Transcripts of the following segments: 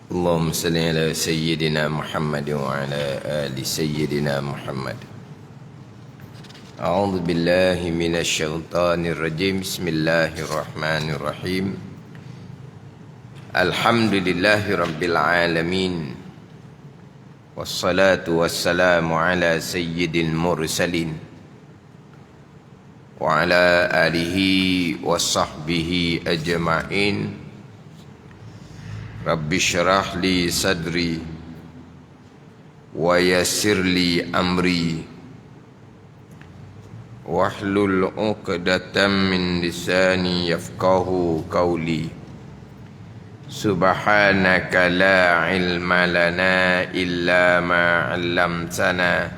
اللهم صل على سيدنا محمد وعلى آل سيدنا محمد. أعوذ بالله من الشيطان الرجيم. بسم الله الرحمن الرحيم. الحمد لله رب العالمين، والصلاة والسلام على سيد المرسلين وعلى آله وصحبه أجمعين. Rabbi syarah li sadri wa yassir li amri wahlul 'uqdatam min lisani yafqahu qawli. Subhanaka la ilma lana illa ma 'allamtana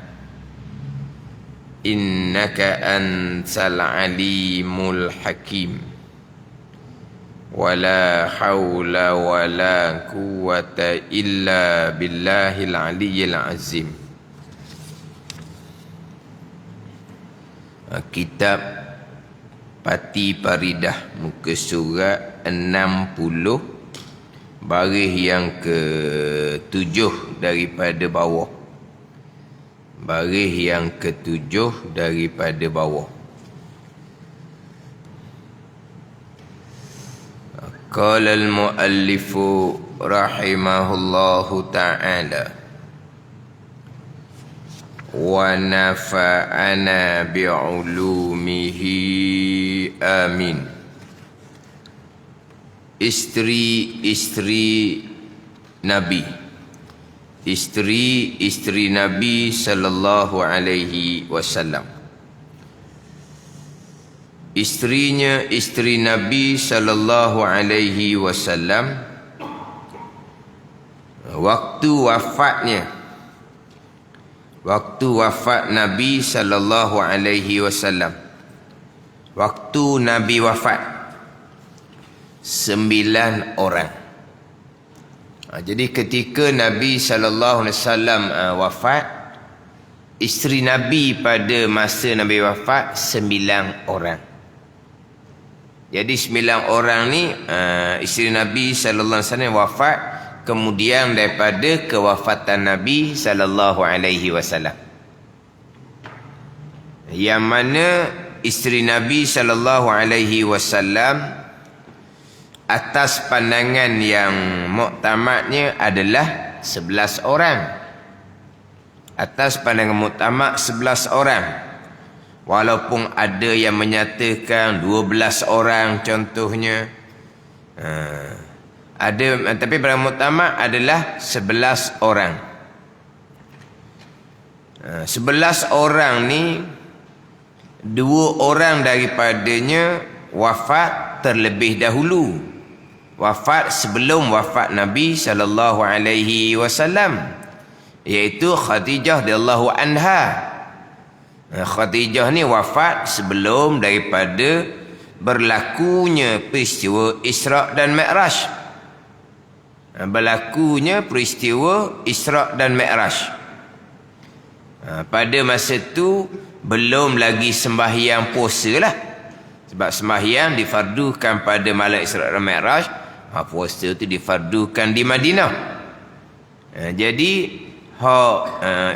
innaka antal alimul hakim. Wala hawla wala quwwata illa billahil aliyyil azim. Kitab Pati Paridah, muka surat 60, baris yang ke-7 daripada bawah. Baris yang ke-7 daripada bawah. Qala al-muallifu rahimahullahu ta'ala wa nafa'ana bi'ulumihi amin. Istri-istri Nabi, istri-istri Nabi sallallahu alaihi wasallam. Istrinya, istri Nabi sallallahu alaihi wasallam, waktu wafat Nabi sallallahu alaihi wasallam, waktu Nabi wafat 9 orang. Jadi ketika Nabi sallallahu alaihi wasallam wafat, isteri Nabi pada masa Nabi wafat 9 orang. Jadi 9 orang ni isteri Nabi sallallahu alaihi wasallam wafat kemudian daripada kewafatan Nabi sallallahu alaihi wasallam. Yang mana isteri Nabi sallallahu alaihi wasallam atas pandangan yang muktamadnya adalah 11 orang. Atas pandangan muktamad 11 orang. Walaupun ada yang menyatakan 12 orang contohnya. Tapi pada muktamad adalah 11 orang. 11 orang ni, 2 orang daripadanya wafat terlebih dahulu. Wafat sebelum wafat Nabi sallallahu alaihi wasallam, iaitu Khadijah radhiyallahu anha. Khadijah ni wafat sebelum daripada berlakunya peristiwa Isra' dan Mi'raj. Berlakunya peristiwa Isra' dan Mi'raj. Pada masa tu belum lagi sembahyang puasa lah. Sebab sembahyang difardukan pada malam Isra' dan Mi'raj. Puasa tu difardukan di Madinah. Jadi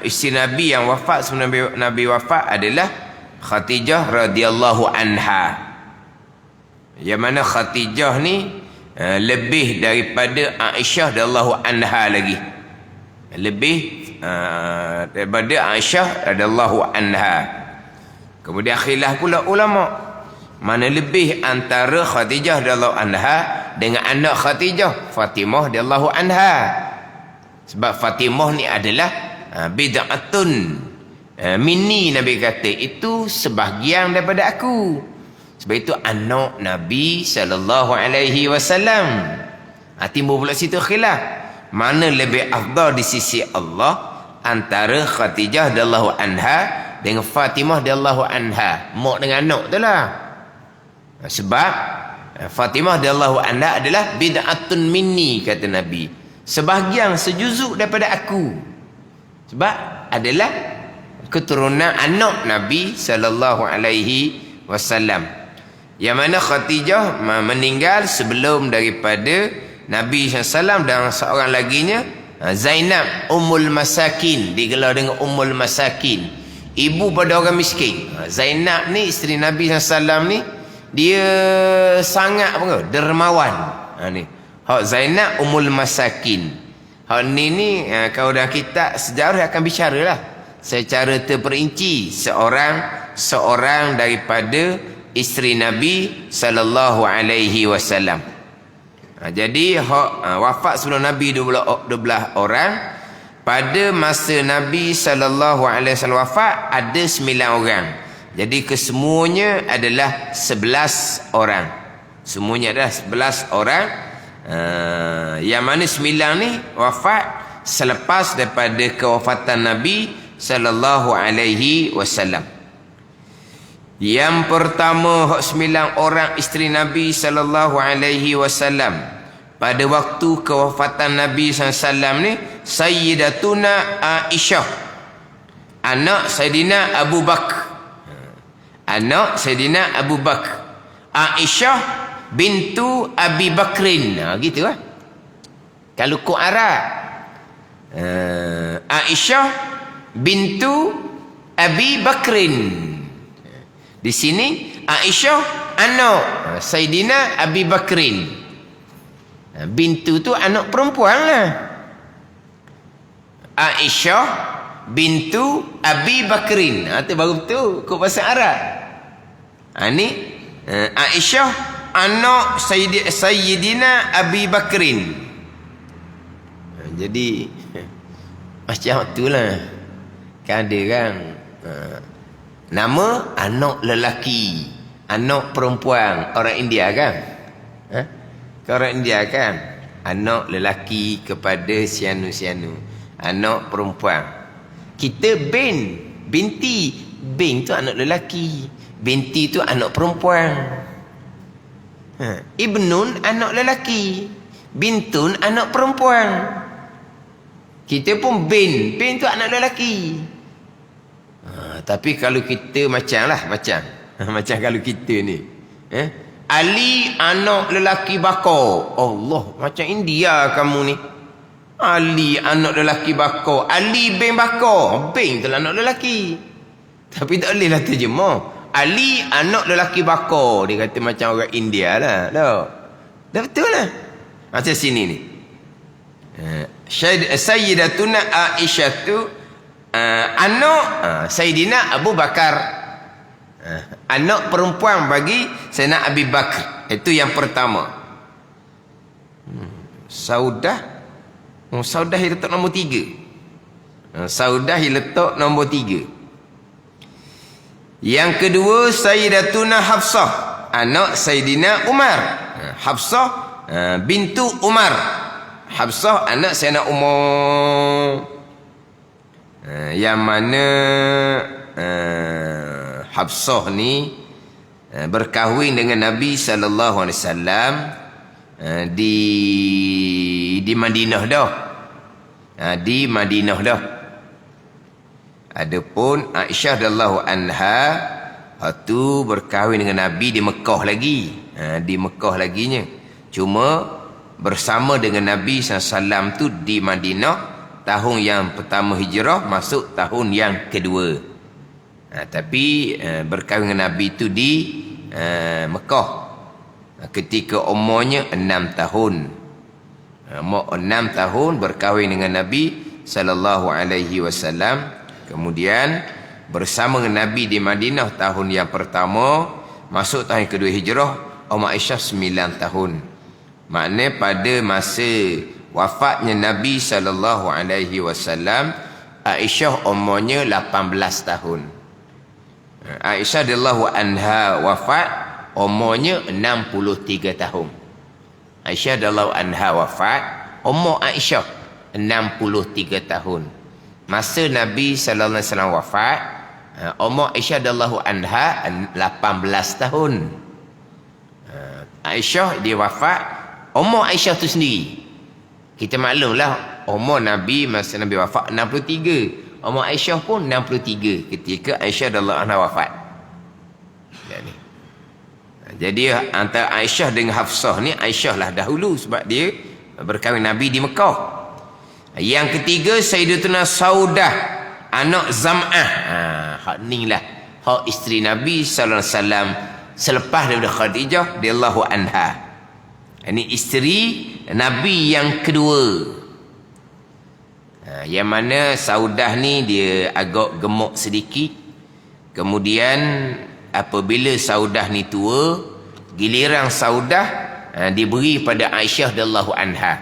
isteri Nabi yang wafat sebelum Nabi wafat adalah Khadijah radhiyallahu anha. Yang mana Khadijah ni lebih daripada Aisyah radhiyallahu anha lagi. Lebih daripada Aisyah radhiyallahu anha. Kemudian khilaf pula ulama, mana lebih antara Khadijah radhiyallahu anha dengan anak Khadijah, Fatimah radhiyallahu anha. Sebab Fatimah ni adalah bid'atun minni, Nabi kata itu sebahagian daripada aku. Sebab itu anak Nabi sallallahu alaihi wasallam. Timbul pula situ khilaf, mana lebih afdal di sisi Allah antara Khadijah radhiyallahu anha dengan Fatimah radhiyallahu anha. Mak dengan anak tu lah. Sebab Fatimah radhiyallahu anha adalah bid'atun minni, kata Nabi, sebahagian sejuzuk daripada aku. Sebab adalah keturunan anak Nabi sallallahu alaihi wasallam. Yang mana Khadijah meninggal sebelum daripada Nabi SAW dan seorang laginya Zainab Ummul Masakin, digelar dengan Ummul Masakin, ibu pada orang miskin. Zainab ni isteri Nabi SAW ni, dia sangat apa, dermawan. Ni hak Zainab Ummul Masakin. Hak ni kalau dalam kitab sejarah akan bicara lah secara terperinci seorang daripada isteri Nabi sallallahu alaihi wasallam. Jadi wafat sebelum Nabi 12 orang. Pada masa Nabi sallallahu alaihi wasallam wafat ada 9 orang. Jadi kesemuanya adalah 11 orang. Semuanya adalah 11 orang. Yang mana 9 ni wafat selepas daripada kewafatan Nabi sallallahu alaihi wasallam. Yang pertama 9 orang isteri Nabi sallallahu alaihi wasallam pada waktu kewafatan Nabi SAW ni, Sayyidatuna Aisyah, anak Sayyidina Abu Bakar. Anak Sayyidina Abu Bakar. Aisyah bintu Abi Bakrin. Gitu lah. Kalau kau Arab, Aisyah bintu Abi Bakrin. Di sini Aisyah anak Sayyidina Abi Bakrin. Bintu tu anak perempuan lah. Aisyah bintu Abi Bakrin. Itu baru betul kau bahasa Arab. Ni Aisyah anak Sayyidina Abi Bakrin. Jadi macam itulah. Kan ada kan nama anak lelaki, anak perempuan, orang India kan? Orang India kan? Anak lelaki kepada sianu-sianu, anak perempuan. Kita binti. Bin tu anak lelaki, binti tu anak perempuan. Ibnun anak lelaki, bintun anak perempuan. Kita pun bin tu anak lelaki. Tapi kalau kita macam kalau kita ni, Ali anak lelaki bakar. Allah, macam India kamu ni. Ali anak lelaki bakar, Ali bin bakar. Bin tu anak lelaki. Tapi tak boleh lah terjemah Ali anak lelaki bakar. Dia kata macam orang India lah. Dah betul lah. Macam sini ni, Sayyidatuna Aisyah tu anak Sayyidina Abu Bakar. Anak perempuan bagi Sayyidina Abi Bakar. Itu yang pertama. Saudah letak nombor 3. Saudah letak nombor 3. Yang kedua Sayyidatuna Hafsah, anak Sayyidina Umar. Hafsah bintu Umar. Hafsah anak Sayyidina Umar. Yang mana Hafsah ni berkahwin dengan Nabi sallallahu alaihi wasallam di Madinah dah. Di Madinah dah. Adapun Aisyah radhiyallahu anha itu berkahwin dengan Nabi di Mekah lagi. Di Mekah laginya. Cuma bersama dengan Nabi SAW tu di Madinah tahun yang pertama hijrah, masuk tahun yang kedua. Tapi berkahwin dengan Nabi itu di Mekah ketika umurnya 6 tahun. Umur 6 tahun berkahwin dengan Nabi sallallahu alaihi wasallam. Kemudian bersama dengan Nabi di Madinah tahun yang pertama, masuk tahun yang kedua hijrah, umur Aisyah 9 tahun. Maknanya pada masa wafatnya Nabi sallallahu alaihi wasallam, Aisyah umurnya 18 tahun. Aisyah radhiyallahu anha wafat umurnya 63 tahun. Aisyah radhiyallahu anha wafat, umur Aisyah 63 tahun. Masa Nabi sallallahu alaihi wasallam wafat, umur Aisyah radhiyallahu anha 18 tahun. Aisyah dia wafat, umur Aisyah tu sendiri. Kita maklumlah umur Nabi masa Nabi wafat 63. Umur Aisyah pun 63 ketika Aisyah radhiyallahu anha wafat. Jadi antara Aisyah dengan Hafsah ni, Aisyah lah dahulu sebab dia berkahwin Nabi di Mekah. Yang ketiga Sayyidatuna Saudah anak Zam'ah. Hak ni lah hak isteri Nabi sallallahu alaihi wasallam selepas daripada Khadijah radhiyallahu anha. Ini isteri Nabi yang kedua. Yang mana Saudah ni dia agak gemuk sedikit. Kemudian apabila Saudah ni tua, giliran Saudah diberi pada Aisyah radhiyallahu anha.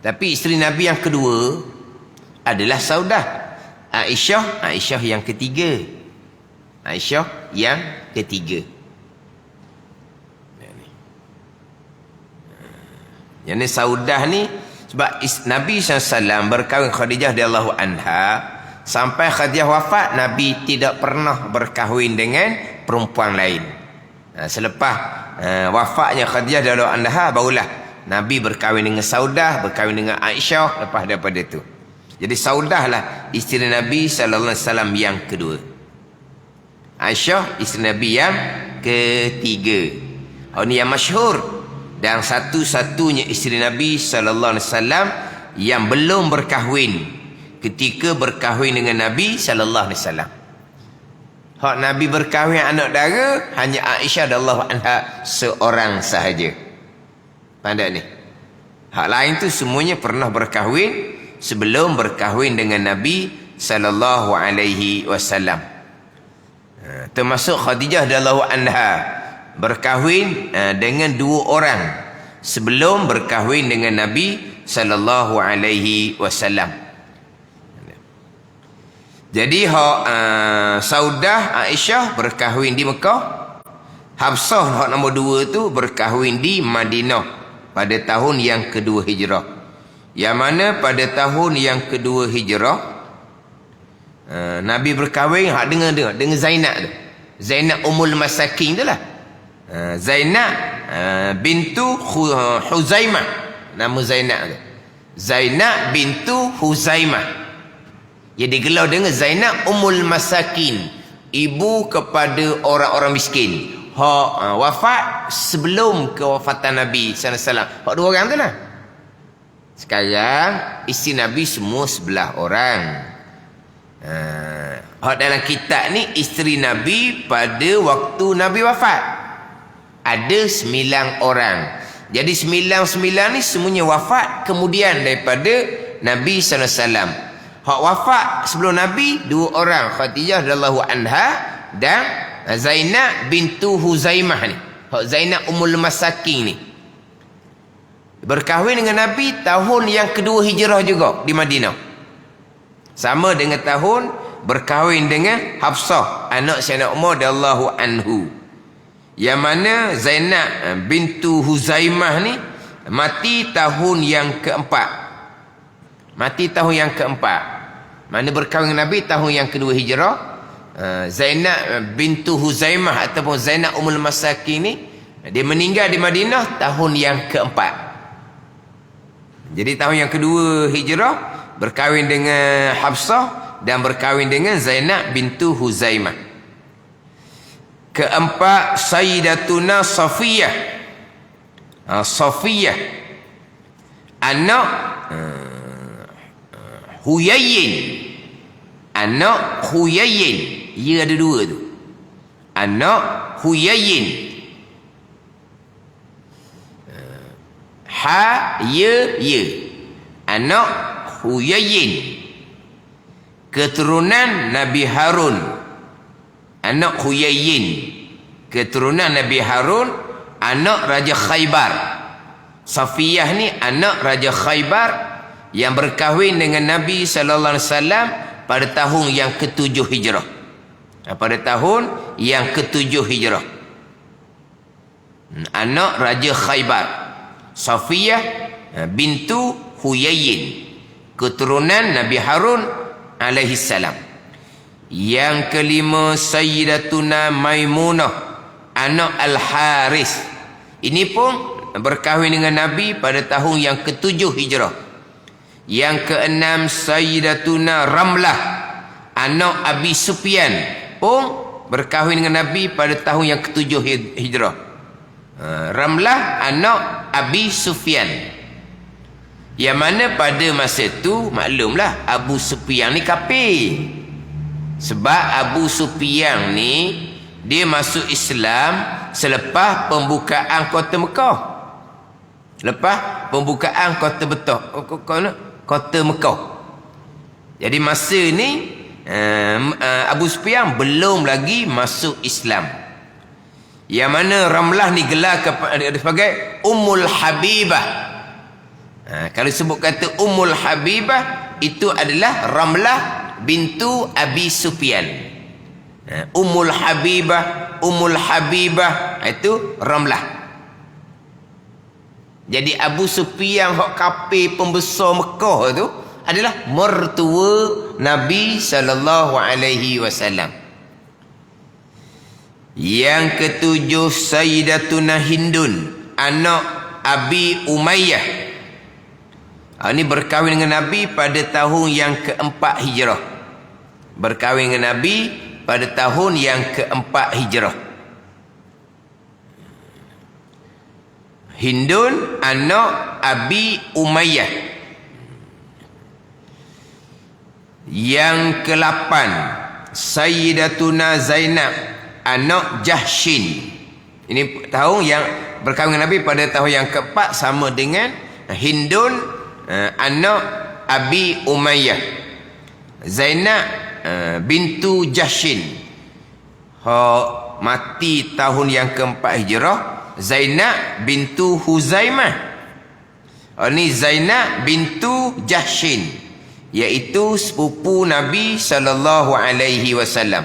Tapi isteri Nabi yang kedua adalah Saudah. Aisyah yang ketiga. Aisyah yang ketiga. Yang ni Saudah ni sebab Nabi SAW berkahwin Khadijah radhiyallahu anha. Sampai Khadijah wafat, Nabi tidak pernah berkahwin dengan perempuan lain. Selepas wafatnya Khadijah radhiyallahu anha, barulah Nabi berkahwin dengan Saudah, berkahwin dengan Aisyah lepas daripada itu. Jadi Saudah lah isteri Nabi SAW yang kedua. Aisyah isteri Nabi yang ketiga. Ini yang masyhur. Dan satu-satunya isteri Nabi SAW yang belum berkahwin ketika berkahwin dengan Nabi SAW. Hak Nabi berkahwin anak dara hanya Aisyah radhiyallahu anha seorang sahaja. Pandai ni. Hak lain tu semuanya pernah berkahwin sebelum berkahwin dengan Nabi sallallahu alaihi wasallam. Termasuk Khadijah radhiyallahu anha berkahwin dengan dua orang sebelum berkahwin dengan Nabi sallallahu alaihi wasallam. Jadi Saudah Aisyah berkahwin di Mekah. Hafsah hak nombor dua tu berkahwin di Madinah pada tahun yang kedua hijrah. Yang mana pada tahun yang kedua hijrah Nabi berkahwin dengan Zainab tu. Zainab Ummul Masakin tu lah. Zainab bintu Huzaimah. Nama Zainab tu Zainab bintu Huzaimah. Jadi digelar dengan Zainab Ummul Masakin, ibu kepada orang-orang miskin. Wafat sebelum kewafatan Nabi SAW. Hak dua orang tu lah. Sekarang isteri Nabi semua 11 orang. Hak dalam kitab ni isteri Nabi pada waktu Nabi wafat ada 9 orang. Jadi 9 ni semuanya wafat kemudian daripada Nabi SAW. Hak wafat sebelum Nabi 2 orang, Khadijah radhiyallahu anha dan Zainab bintu Huzaimah ni. Hak Zainab Ummul Masakin ni berkahwin dengan Nabi tahun yang kedua hijrah juga di Madinah. Sama dengan tahun berkahwin dengan Hafsah anak Sayyidina Umar radhiyallahu anhu. Yang mana Zainab bintu Huzaimah ni mati tahun yang keempat. Mana berkahwin dengan Nabi tahun yang kedua hijrah. Zainab bintu Huzaimah ataupun Zainab Ummul Masakin ni dia meninggal di Madinah tahun yang keempat. Jadi tahun yang kedua hijrah berkahwin dengan Hafsah dan berkahwin dengan Zainab bintu Huzaimah. Keempat Sayyidatuna Safiyah. Safiyah anak Huyayyin. Anak Huyayyin. Ia ada 2 tu. Anak Huyayyin. Ya. Anak Huyayyin. Keturunan Nabi Harun. Anak Huyayyin. Keturunan Nabi Harun. Anak Raja Khaybar. Safiyah ni anak Raja Khaybar yang berkahwin dengan Nabi sallallahu alaihi wasallam pada tahun yang ke-7 hijrah. Pada tahun yang ke-7 hijrah. Anak Raja Khaybar. Safiyah bintu Huyayyin. Keturunan Nabi Harun alaihi salam. Yang kelima Sayyidatuna Maimunah anak Al-Haris. Ini pun berkahwin dengan Nabi pada tahun yang ke-7 hijrah. Yang keenam Sayyidatuna Ramlah anak Abi Sufyan pun berkahwin dengan Nabi pada tahun yang ke-7 hijrah. Ramlah anak Abi Sufyan. Yang mana pada masa tu maklumlah Abu Sufyan ni kafir. Sebab Abu Sufyan ni dia masuk Islam selepas pembukaan kota Mekah. Lepas pembukaan kota kota Mekah. Jadi masa ni Abu Sufyan belum lagi masuk Islam. Yang mana Ramlah ni gelar sebagai Ummul Habibah. Kalau sebut kata Ummul Habibah, itu adalah Ramlah bintu Abi Sufyan. Ummul Habibah itu Ramlah. Jadi Abu Sufyan hak kafir pembesar Mekah tu adalah mertua Nabi sallallahu alaihi wasallam. Yang ketujuh, Sayyidatuna Hindun, anak Abi Umayyah. Ini berkahwin dengan Nabi pada tahun yang keempat Hijrah. Berkahwin dengan Nabi pada tahun yang keempat Hijrah. Hindun, anak Abi Umayyah. Yang ke-8, Sayyidatuna Zainab, anak Jahshin. Ini tahun yang berkahwin dengan Nabi pada tahun yang keempat, sama dengan Hindun, anak Abi Umayyah. Zainab bintu Jahshin, mati tahun yang keempat Hijrah. Zainab bintu Huzaimah. Ini Zainab bintu Jahshin, iaitu sepupu Nabi sallallahu alaihi wasallam.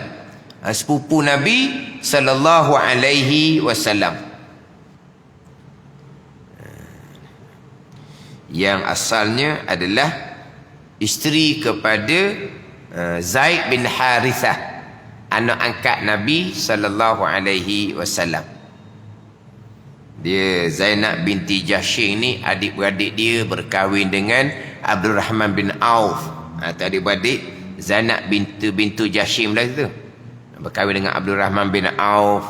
Sepupu Nabi sallallahu alaihi wasallam, yang asalnya adalah isteri kepada Zaid bin Harithah, anak angkat Nabi sallallahu alaihi wasallam. Dia Zainab binti Jahshin ni adik-beradik dia berkahwin dengan Abdul Rahman bin Auf. Adik-beradik Zainab bintu Jahshin lah tu, berkahwin dengan Abdul Rahman bin Auf.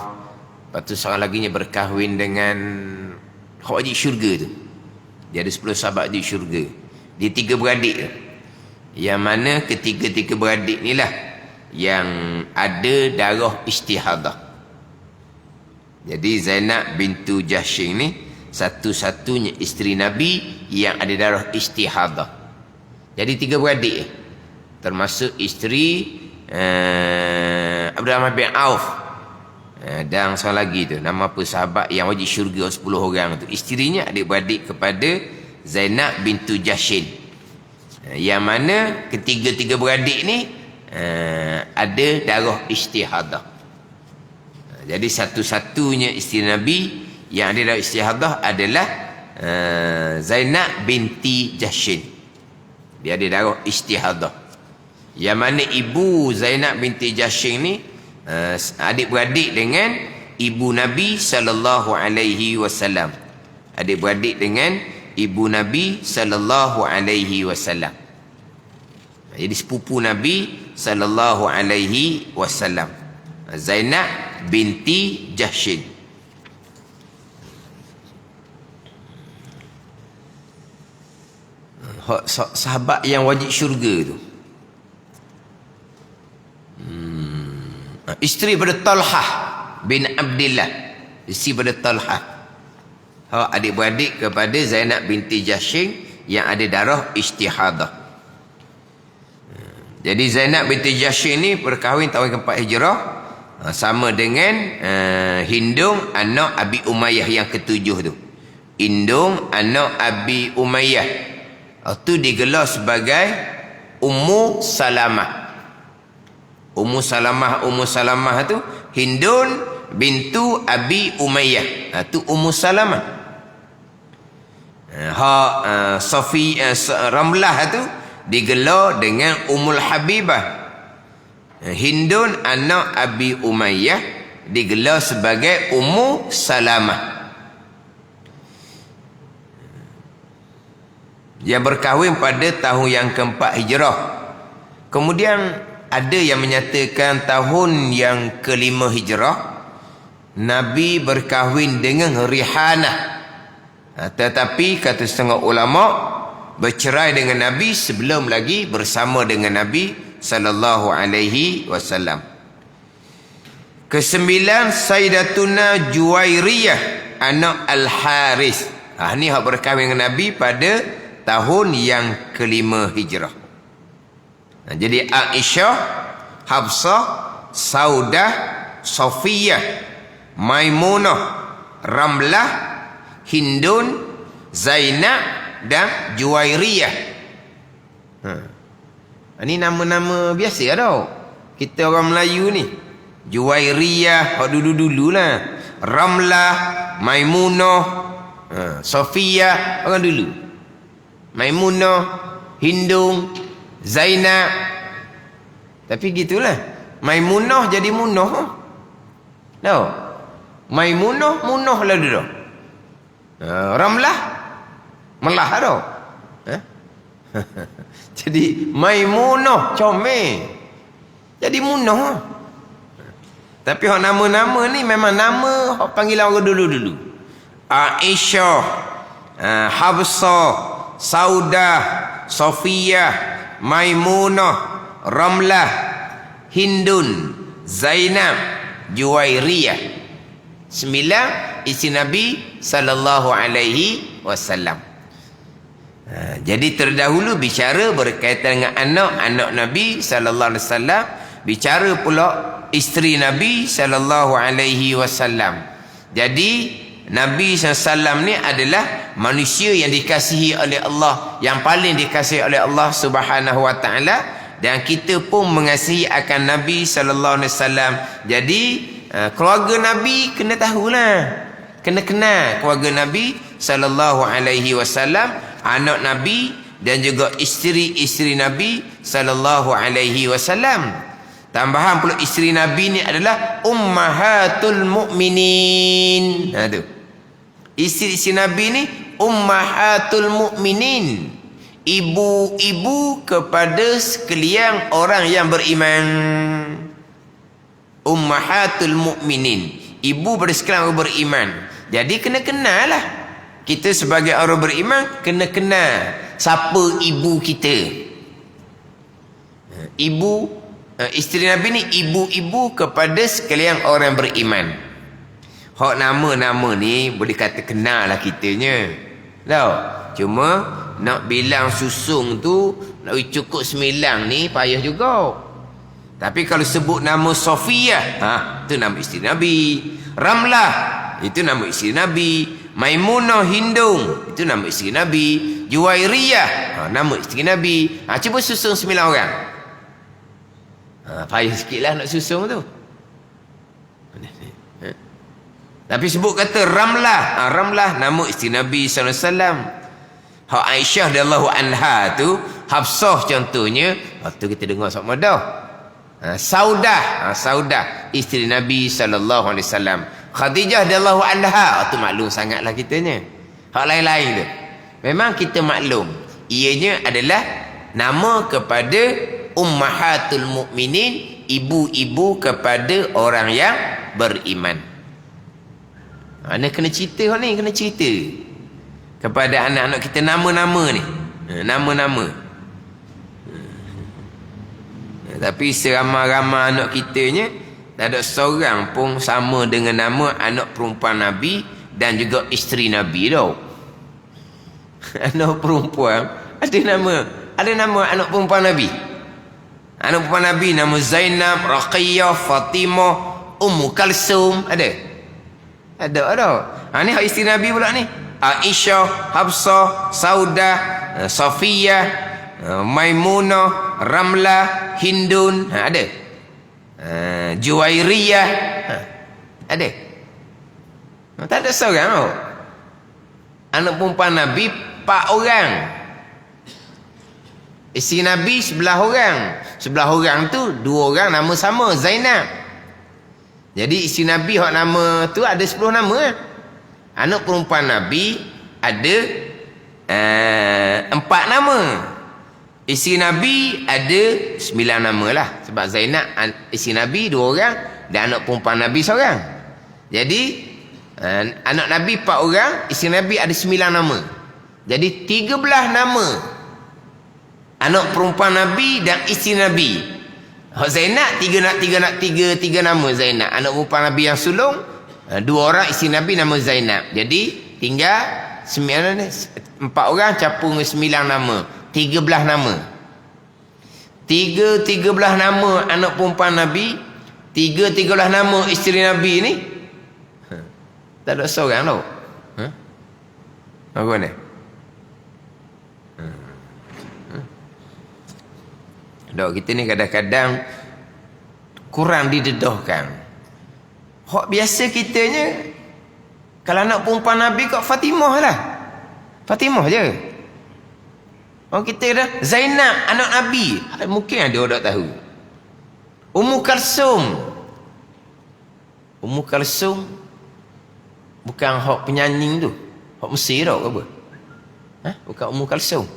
Lepas tu seorang laginya berkahwin dengan Khawarij syurga tu. Dia ada 10 sahabat di syurga. Dia 3 beradik tu. Yang mana ketiga-tiga beradik ni lah yang ada darah istihadah. Jadi Zainab bintu Jahshin ni satu-satunya isteri Nabi yang ada darah istihadah. Jadi 3 beradik, termasuk isteri Abdul Rahman bin Auf, dan seorang lagi tu, nama apa sahabat yang wajib syurga 10 orang tu. Isterinya adik-beradik kepada Zainab bintu Jahshin. Yang mana ketiga-tiga beradik ni ada darah istihadah. Jadi satu-satunya isteri Nabi yang ada darah istihadah adalah Zainab binti Jahshin. Dia ada darah istihadah. Yang mana ibu Zainab binti Jahshin ni adik-beradik dengan ibu Nabi sallallahu alaihi wasallam. Adik-beradik dengan ibu Nabi sallallahu alaihi wasallam. Jadi sepupu Nabi sallallahu alaihi wasallam, Zainab binti Jahshin. Sahabat yang wajib syurga tu, isteri pada Talhah bin Abdillah, isteri pada Talhah, adik-beradik kepada Zainab binti Jahshin yang ada darah istihadah. Jadi Zainab binti Jahshin ni berkahwin tahun keempat Hijrah, sama dengan Hindun anak Abi Umayyah yang ketujuh tu. Hindun anak Abi Umayyah itu digelar sebagai Ummu Salamah. Ummu Salamah tu Hindun bintu Abi Umayyah. Itu Ummu Salamah. Ramlah tu digelar dengan Ummul Habibah. Hindun anak Abi Umayyah digelar sebagai Ummu Salamah, yang berkahwin pada tahun yang keempat Hijrah. Kemudian ada yang menyatakan tahun yang kelima Hijrah Nabi berkahwin dengan Rihanah. Tetapi kata setengah ulama, bercerai dengan Nabi sebelum lagi bersama dengan Nabi sallallahu alaihi wasallam. Kesembilan, Sayyidatuna Juwairiyah anak Al-Haris. Ni hak berkahwin dengan Nabi pada tahun yang kelima Hijrah. Jadi Aisyah, Hafsah, Saudah, Safiyah, Maimunah, Ramlah, Hindun, Zainab dan Juwairiyah. Ini nama-nama biasa tau. Kita orang Melayu ni. Juwairiyah, dulu-dulu lah. Ramlah, Maimunah, Safiyah, orang dulu. Maimunah, Hindun, Zainab. Tapi gitulah. Maimunah jadi Munah. Tahu? Maimunah, Munah lah dulu. Ramlah, Melah tau. Jadi Maimunah, comel. Jadi Munah. Tapi hak nama-nama ni memang nama hak panggilan orang dulu-dulu. Aisyah, Hafsah, Saudah, Safiyah, Maimunah, Ramlah, Hindun, Zainab, Juwairiyah. 9 isteri Nabi sallallahu alaihi wasallam. Jadi terdahulu bicara berkaitan dengan anak-anak Nabi sallallahu alaihi wasallam, bicara pula isteri Nabi sallallahu alaihi wasallam. Jadi Nabi SAW ni adalah manusia yang dikasihi oleh Allah, yang paling dikasihi oleh Allah Subhanahu wa taala, dan kita pun mengasihi akan Nabi sallallahu alaihi wasallam. Jadi keluarga Nabi kena tahulah, kena kenal keluarga Nabi sallallahu alaihi wasallam, anak Nabi dan juga isteri-isteri Nabi sallallahu alaihi wasallam. Tambahan pula isteri Nabi ni adalah ummahatul mukminin. Tu. Isteri-isteri Nabi ni ummahatul mukminin. Ibu-ibu kepada sekalian orang yang beriman. Ummahatul mukminin. Ibu pada sekalian orang beriman. Jadi kena kenal lah. Kita sebagai orang beriman kena kenal siapa ibu kita. Isteri Nabi ni ibu-ibu kepada sekalian orang beriman. Hak nama-nama ni boleh kata kenal lah kitanya. Tahu? Cuma nak bilang susung tu, nak cukup 9 ni payah juga. Tapi kalau sebut nama Safiyah, itu nama isteri Nabi. Ramlah, itu nama isteri Nabi. Maimunah, Hindun, itu nama isteri Nabi. Juwairiyah, nama isteri Nabi. Cuba susung 9 orang. Payah sikit lah nak susung tu. Tapi sebut kata Ramlah. Ramlah nama isteri Nabi SAW. Hak Aisyah radhiyallahu anha tu, Hafsah contohnya, tu kita dengar sama dah. Saudah, Saudah isteri Nabi SAW. Khadijah radhiyallahu anha, tu maklum sangatlah kitanya. Hak lain-lain tu memang kita maklum. Ianya adalah nama kepada ummahatul mukminin, ibu-ibu kepada orang yang beriman. Ana kena cerita ni, kena cerita kepada anak-anak kita nama-nama ni. Nama-nama. Tapi seramai-ramai anak kitanya tak ada seorang pun sama dengan nama anak perempuan Nabi dan juga isteri Nabi tau. Anak perempuan ada nama anak perempuan Nabi. Anak perempuan Nabi nama Zainab, Raqayyah, Fatimah, Ummu Kalsum. Ada. Ni hak isteri Nabi pula ni. Aisyah, Hafsah, Saudah, Safiyah, Maimunah, Ramlah, Hindun. Ada. Juwairiyah. Ada. Tak ada seorang tau. Anak perempuan Nabi 4 orang. Isteri Nabi 11 orang. 11 orang tu 2 orang nama sama, Zainab. Jadi isteri Nabi hak nama tu ada 10 nama. Anak perempuan Nabi ada 4 nama. Isteri Nabi ada 9 nama lah. Sebab Zainab isteri Nabi 2 orang dan anak perempuan Nabi seorang. Jadi Anak Nabi 4 orang, isteri Nabi ada 9 nama. Jadi 13 nama anak perempuan Nabi dan isteri Nabi. Zainab 3 nama Zainab. Anak perempuan Nabi yang sulung, 2 orang isteri Nabi nama Zainab. Jadi tinggal 4 orang campur dengan 9 nama. 13 nama. 13 nama anak perempuan Nabi, 13 nama isteri Nabi ni. Tak ada seorang tau. Apa ni? Dok, kita ni kadang-kadang kurang didedahkan. Hak biasa kitanya, kalau anak perempuan Nabi kat Fatimah lah. Fatimah je. Orang kita dah Zainab anak Nabi, mungkin ada orang tak tahu. Ummu Kalsum bukan hak penyanyi tu, hak Mesir tau ke apa? Bukan Ummu Kalsum.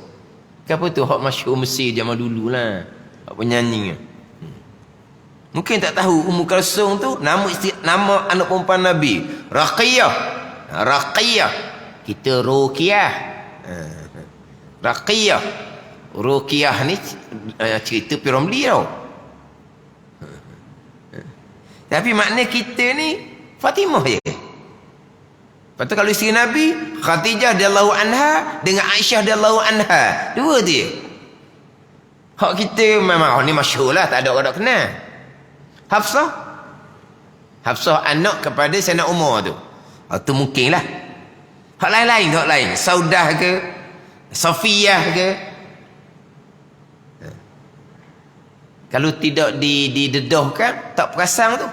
Apa tu hak masyhur Mesir zaman dulu lah, hak penyanyi. Mungkin tak tahu Ummu Kalsum tu nama anak perempuan Nabi Raqiyah. Kita Ruqiyah. Ruqiyah ni cerita Piramli tau. Tapi makna kita ni Fatimah je. Lepas tu kalau isteri Nabi Khadijah radhiyallahu anha dengan Aisyah radhiyallahu anha, 2 dia. Hak kita memang ni masyhur lah, tak ada orang tak kenal. Hafsah anak kepada Sayyidina Umar tu. Tu mungkin lah. Hak lain. Saudah ke, Safiyah ke. Kalau tidak didedahkan, tak perasan tu.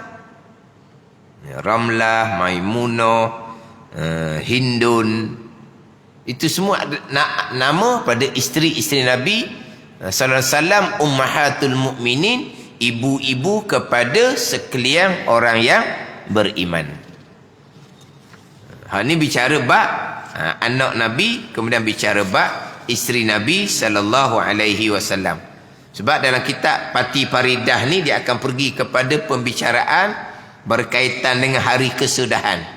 Ramlah, Maimunah, Hindun, itu semua nama pada isteri-isteri Nabi sallallahu alaihi wasallam, ummahatul mukminin, ibu-ibu kepada sekalian orang yang beriman. Ni bicara bab anak Nabi, kemudian bicara bab isteri Nabi sallallahu alaihi wasallam. Sebab dalam kitab Pati Paridah ni dia akan pergi kepada pembicaraan berkaitan dengan hari kesudahan.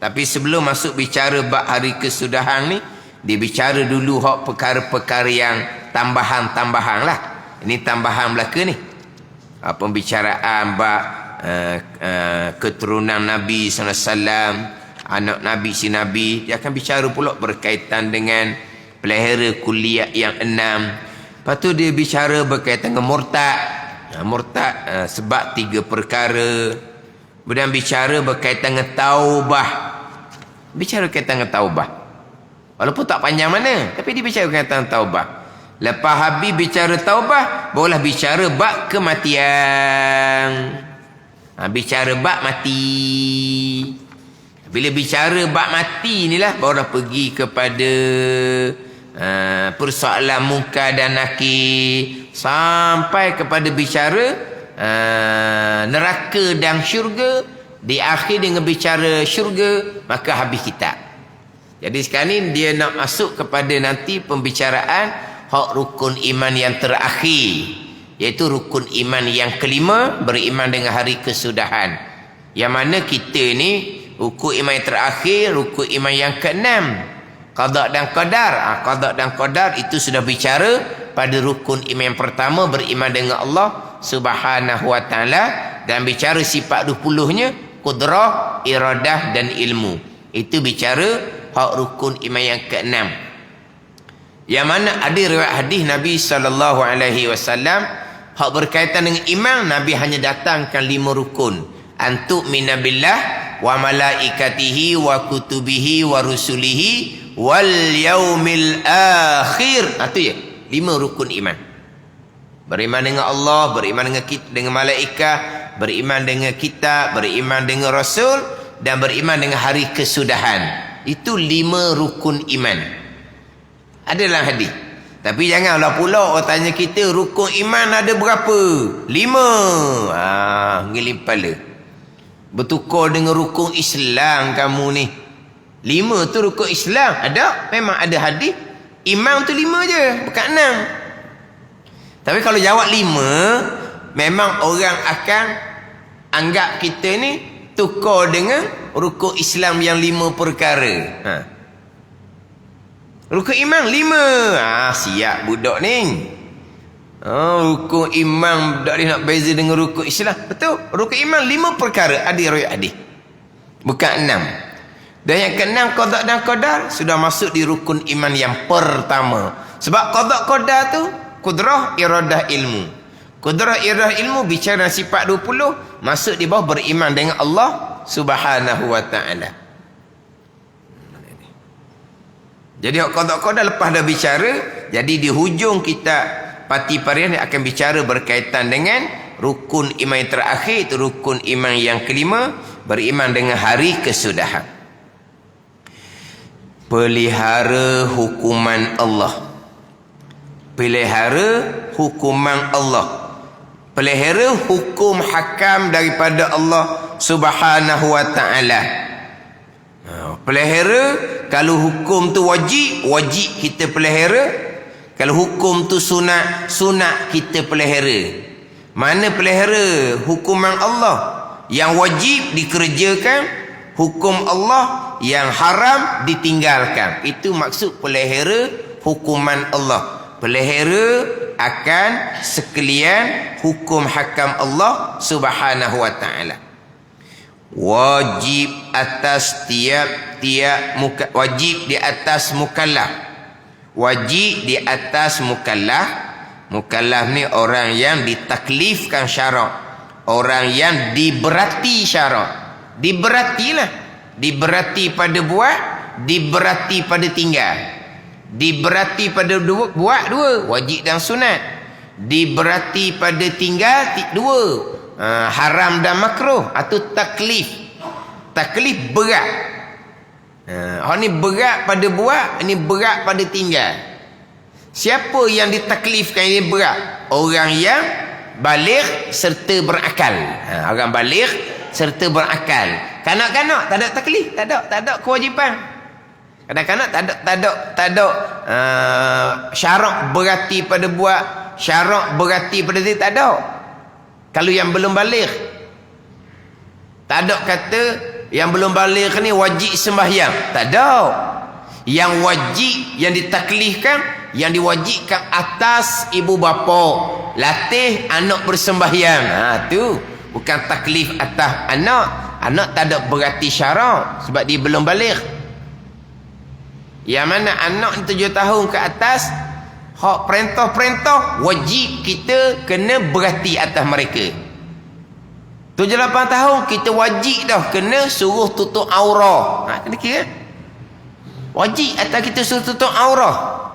Tapi sebelum masuk bicara bab hari kesudahan ni, dia bicara dulu hak perkara-perkara yang tambahan-tambahan lah. Ini tambahan belaka ni. Pembicaraan bab keturunan Nabi SAW, anak Nabi si Nabi. Dia akan bicara pula berkaitan dengan pelihara kuliah yang 6. Lepas tu dia bicara berkaitan dengan murtad. Murtad sebab 3 perkara. Kemudian bicara berkaitan dengan taubah. Bicara berkaitan dengan taubah. Walaupun tak panjang mana, tapi dia bicara berkaitan dengan taubah. Lepas habis bicara taubah, barulah bicara bab kematian. Bicara bab mati. Bila bicara bab mati inilah barulah pergi kepada persoalan munkar dan nakir, sampai kepada bicara neraka dan syurga. Di akhir dengan bicara syurga, maka habis kitab. Jadi sekarang ni dia nak masuk kepada nanti pembicaraan hak rukun iman yang terakhir, iaitu rukun iman yang kelima, beriman dengan hari kesudahan. Yang mana kita ni rukun iman yang terakhir, rukun iman yang keenam, qada dan qadar. Qada dan qadar itu sudah bicara pada rukun iman yang pertama, beriman dengan Allah Subhanahu wa taala, dan bicara sifat 20-nya, qudrah, iradah dan ilmu. Itu bicara hak rukun iman yang keenam. Yang mana ada riwayat hadis Nabi sallallahu alaihi wasallam hak berkaitan dengan iman, Nabi hanya datangkan 5 rukun. Antu'mina billah wa malaikatihi wa kutubihi wa rusulihi wal yaumil akhir. Itu ya, 5 rukun iman. Beriman dengan Allah, beriman dengan malaikat, beriman dengan kitab, beriman dengan rasul, dan beriman dengan hari kesudahan. Itu 5 rukun iman. Ada dalam hadis. Tapi janganlah pula orang tanya kita, rukun iman ada berapa? 5. Ngelim kepala. Bertukar dengan rukun Islam kamu ni. 5 tu rukun Islam. Ada? Memang ada hadis. Iman tu 5 je, bukan 6. Tapi kalau jawab 5, memang orang akan anggap kita ni tukar dengan rukun Islam yang 5 perkara. Rukun iman 5. Siap budak ni. Rukun iman tak boleh nak beza dengan rukun Islam. Betul. Rukun iman 5 perkara. Riwayat hadis. Bukan 6. Dan yang ke-6 qada dan qadar sudah masuk di rukun iman yang pertama. Sebab qada qadar tu kudrah iradah ilmu. Kudrah iradah ilmu bicara sifat 20 masuk di bawah beriman dengan Allah Subhanahu wa taala. Jadi qada qadar lepas dah bicara, jadi di hujung kitab Pati Parian akan bicara berkaitan dengan rukun iman yang terakhir, itu rukun iman yang kelima, beriman dengan hari kesudahan. Pelihara hukuman Allah. Pelihara hukuman Allah. Pelihara hukum hakam daripada Allah Subhanahu wa taala. Pelihara, kalau hukum tu wajib, wajib kita pelihara. Kalau hukum tu sunat, sunat kita pelihara. Mana pelihara hukuman Allah? Yang wajib dikerjakan, hukum Allah yang haram ditinggalkan. Itu maksud pelihara hukuman Allah. Pelihara akan sekalian hukum hakam Allah Subhanahu wa taala. Wajib atas tiap-tiap wajib di atas mukallaf. Wajib di atas mukallaf. Mukallaf ni orang yang ditaklifkan syarak, orang yang diberati syarak. Diberatilah. Diberati pada buat, diberati pada tinggal. Diberati pada buat 2, wajib dan sunat. Diberati pada tinggal 2, haram dan makruh, atau taklif. Taklif berat. Ni berat pada buat, ni berat pada tinggal. Siapa yang ditaklifkan ini berat? Orang yang baligh serta berakal. Orang baligh serta berakal. Kanak-kanak tak ada taklif, tak ada kewajipan. Kanak-kanak tak ada syarak berarti pada buat, syarak berarti pada dia, tak ada. Kalau yang belum baligh, tak ada kata yang belum baligh ni wajib sembahyang, tak ada. Yang wajib, yang ditaklifkan, yang diwajibkan atas ibu bapa, latih anak bersembahyang. Tu bukan taklif atas anak. Anak tak ada berarti syarak sebab dia belum baligh. Yang mana anak 7 tahun ke atas, hak perintah-perintah wajib kita kena berhati atas mereka. 7-8 tahun kita wajib dah kena suruh tutup aurah. Kena kira wajib atas kita suruh tutup aurah.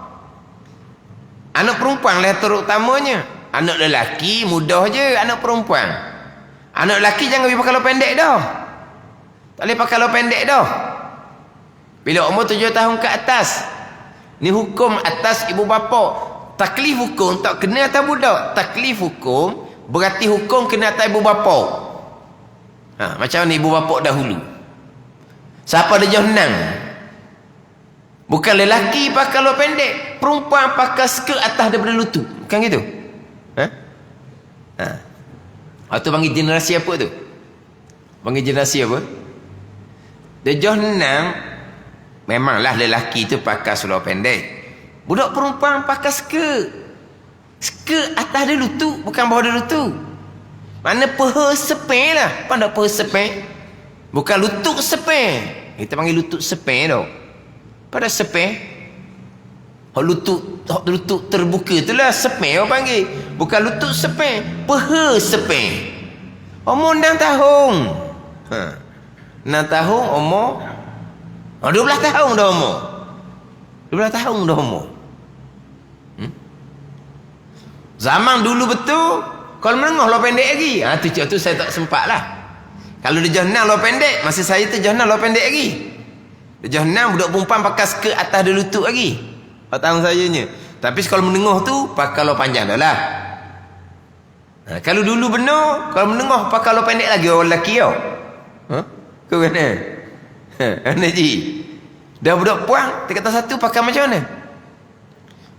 Anak perempuan lah terutamanya. Anak lelaki mudah je, anak perempuan. Anak lelaki jangan pergi pakai kain pendek dah. Tak boleh pakai kain pendek dah. Bila umur 7 tahun ke atas, ni hukum atas ibu bapa. Taklif hukum tak kena atas budak. Taklif hukum berarti hukum kena atas ibu bapa. Macam mana ibu bapa dahulu? Siapa ada jahannam? Bukan lelaki pakai kain pendek, perempuan pakai skirt atas daripada lutut. Bukan gitu? Atau panggil generasi apa tu? Panggil generasi apa? Dia jahannam. Memanglah lelaki tu pakai seluar pendek. Budak perempuan pakai skirt. Skirt atas dia lutut, bukan bawah dia lutut. Mana peha sepen lah. Pandai peha sepen. Bukan lutut sepen. Kita panggil lutut sepen tau. Pada sepen. Hak lutut terbuka tu lah sepen orang panggil. Bukan lutut sepen. Peha sepen. Umur 6 tahun. 6 tahun umur 12 tahun dah umur. 12 tahun dah umur. Zaman dulu betul, kalau menengah lo pendek lagi. Tu saya tak sempat lah. Kalau dia jahannam lo pendek, masa saya tu jahannam lo pendek lagi. Dia jahannam budak perempuan pakai skirt atas dia lutut lagi. 4 tahun sayanya. Tapi kalau menengah tu pakai lo panjang dah lah. Kalau dulu benar, kalau menengah pakai lo pendek lagi orang lelaki tau. Kau kena? Mana ji? Dah budak puang tingkatan 1 pakai macam mana?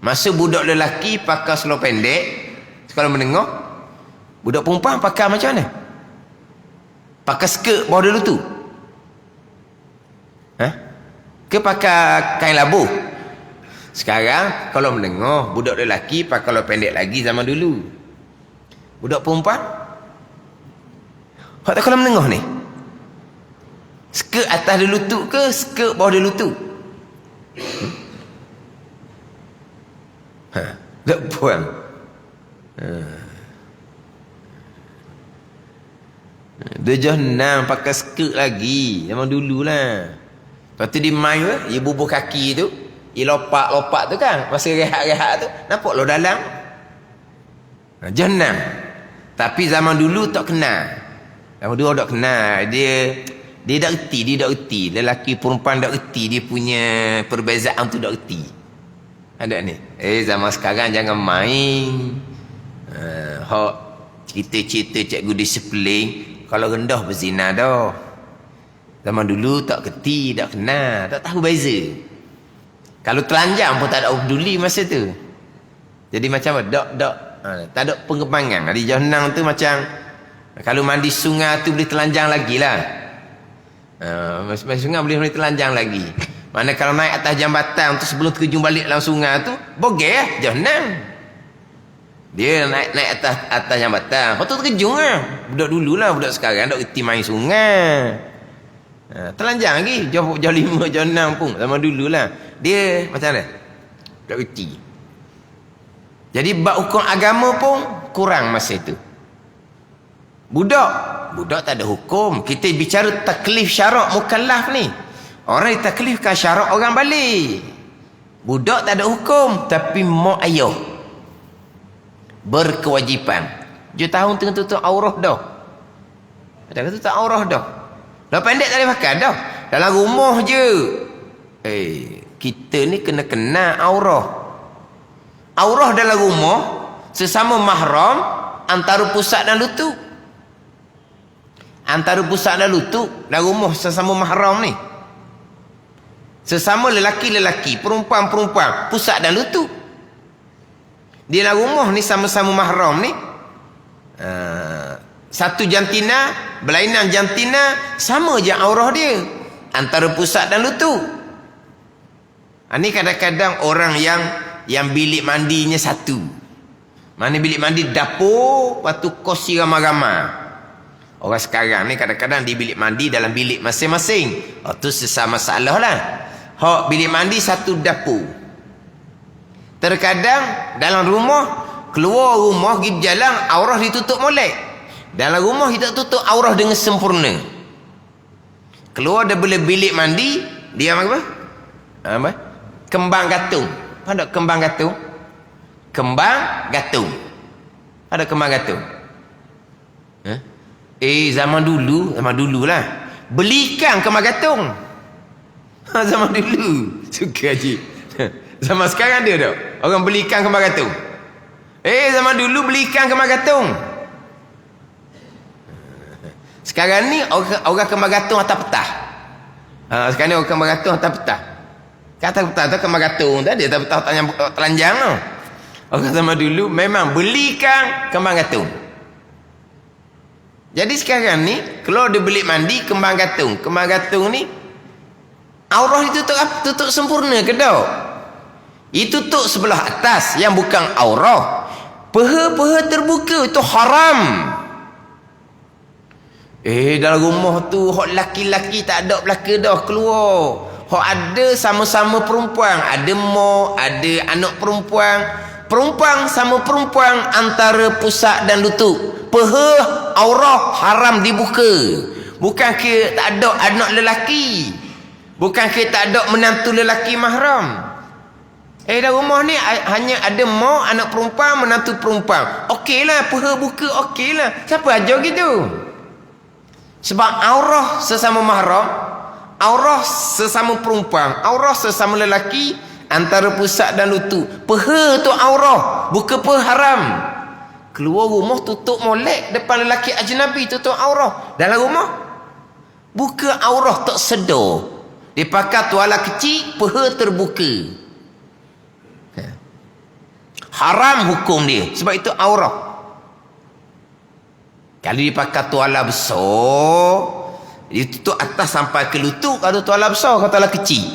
Masa budak lelaki pakai seluar pendek, kalau menengok, budak perempuan pakai macam mana? pakai skirt bawah dulu tu? Ke pakai kain labuh? Sekarang kalau mendengar budak lelaki pakai kalau pendek lagi zaman dulu. Budak perempuan hak tak kalau mendengar ni, skirt atas dia lutut ke skirt bawah dia lutut? Tak puan. Dia jahannam pakai skirt lagi zaman dulu lah. Lepas tu dia main tu, dia bubuh kaki tu, dia lopak-lopak tu kan, masa rehat-rehat tu, nampak lo dalam. Jahannam. Tapi zaman dulu tak kenal. Zaman dulu tak kenal. Dia tak erti. Lelaki perempuan tak erti dia punya perbezaan tu, tak erti. Ada ni. Zaman sekarang jangan main. Hak cerita-cerita cikgu disiplin, kalau rendah berzina dah. Zaman dulu tak kerti, tak kenal, tak tahu beza. Kalau telanjang pun tak ada peduli masa tu. Jadi macam tak ada pengembangan. Di Jahannam tu macam kalau mandi sungai tu boleh telanjang lagi lah. Mandi sungai boleh telanjang lagi. Mana kalau naik atas jambatan tu sebelum terjun balik dalam sungai tu, bogeh lah Jahannam. Dia naik atas jambatan, lepas tu terjun lah. Budak dulu lah, budak sekarang tak kerti main sungai. Telanjang lagi jauh 5 jauh 6 pun zaman dulu lah. Dia macam mana tak kerti. Jadi bab hukum agama pun kurang masa itu. Budak tak ada hukum. Kita bicara taklif syarak mukallaf ni, orang ditaklifkan syarak orang balik. Budak tak ada hukum, tapi mak ayah berkewajipan. 7 tahun tengah tutup aurah dah. Ada tutup aurah dah. Dah pendek tak boleh pakai dah. Dalam rumah je. Kita ni kena kenal aurah. Aurah dalam rumah sesama mahram antara pusat dan lutut. Antara pusat dan lutut dalam rumah sesama mahram ni. Sesama lelaki-lelaki, perempuan-perempuan, pusat dan lutut. Di dalam rumah ni sama-sama mahram ni. Satu jantina, berlainan jantina, sama je aurah dia antara pusat dan lutut. Ni kadang-kadang orang yang bilik mandinya satu. Mana bilik mandi dapur, lepas tu kos ramai-ramai. Orang sekarang ni kadang-kadang di bilik mandi dalam bilik masing-masing. Tu sesama masalah lah. Hak bilik mandi satu dapur. Terkadang dalam rumah, keluar rumah pergi berjalan, aurah ditutup molek. Dalam rumah kita tutup aurah dengan sempurna. Keluar daripada bilik mandi, dia apa? Kembang gatung. Ada kembang gatung? Kembang gatung. Ada kembang gatung. Zaman dulu lah. Belikan kembang gatung. Zaman dulu. Suka je. Zaman sekarang dia tak? Orang belikan kembang gatung. Zaman dulu belikan kembang gatung. Sekarang ni orang kembang gatung atas petah. Sekarang ni orang kembang gatung atas petah. Kata petah tu kembang gatung tadi atas petah telanjang tu. Orang sama dulu memang belikan kembang gatung. Jadi sekarang ni kalau dia beli mandi kembang gatung. Kembang gatung ni aurah itu tutup sempurna ke tak? Itu tutup sebelah atas yang bukan aurah. Peha-peha terbuka itu haram. Dalam rumah tu hak laki-laki tak ada belaka dah keluar. Hak ada sama-sama perempuan, ada mak, ada anak perempuan. Perempuan sama perempuan antara pusat dan lutut. Peha aurah haram dibuka. Bukan ke tak ada anak lelaki. Bukan ke tak ada menantu lelaki mahram. Dalam rumah ni hanya ada mak, anak perempuan, menantu perempuan. Okeylah, peha buka okeylah. Siapa ajar gitu? Sebab aurah sesama mahram, aurah sesama perempuan, aurah sesama lelaki, antara pusat dan lutut. Peha tu aurah, buka peha haram. Keluar rumah tutup molek depan lelaki ajnabi, tutup aurah. Dalam rumah buka aurah tak sedar. Dia pakai tuala kecil, peha terbuka. Haram hukum dia. Sebab itu aurah. Kalau dia pakai tuala besar, dia tutup atas sampai ke lutut. Kalau tuala besar, kalau tuala kecil,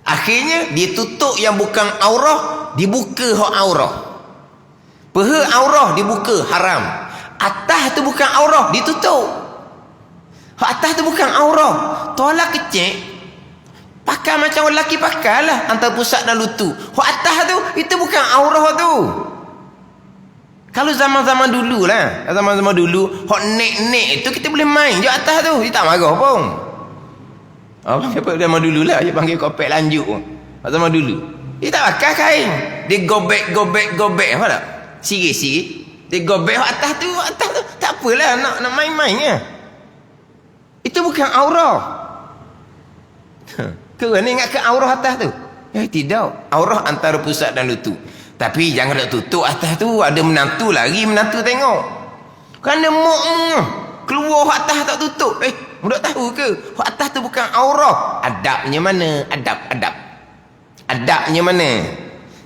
akhirnya dia tutup yang bukan aurah, dibuka hak aurah. Peha aurah dibuka, haram. Atas tu bukan aurah, ditutup. Hak atas tu bukan aurah. Tuala kecil, pakai macam orang lelaki pakai lah, antara pusat dan lutut. Hak atas tu, itu bukan aurah tu. Kalau zaman-zaman dulu lah, zaman-zaman dulu, hak nek-nek itu kita boleh main je atas tu, dia tak marah pun. Apa zaman dulu lah, dia panggil kopek lanjut. Zaman dulu, dia tak pakai kain, dia gobek, apa tak? Sikit-sikit, dia gobek hak atas tu, tak apalah, nak main-main je. Itu bukan aurah. Kau ni ingat ke aurah atas tu? Tidak, aurah antara pusat dan lutut. Tapi jangan nak tutup atas tu, ada menantu lagi, menantu tengok. Kerana mak keluar hak atas tak tutup. Budak tahu ke? Hak atas tu bukan aurah. Adabnya mana? Adab. Adabnya mana?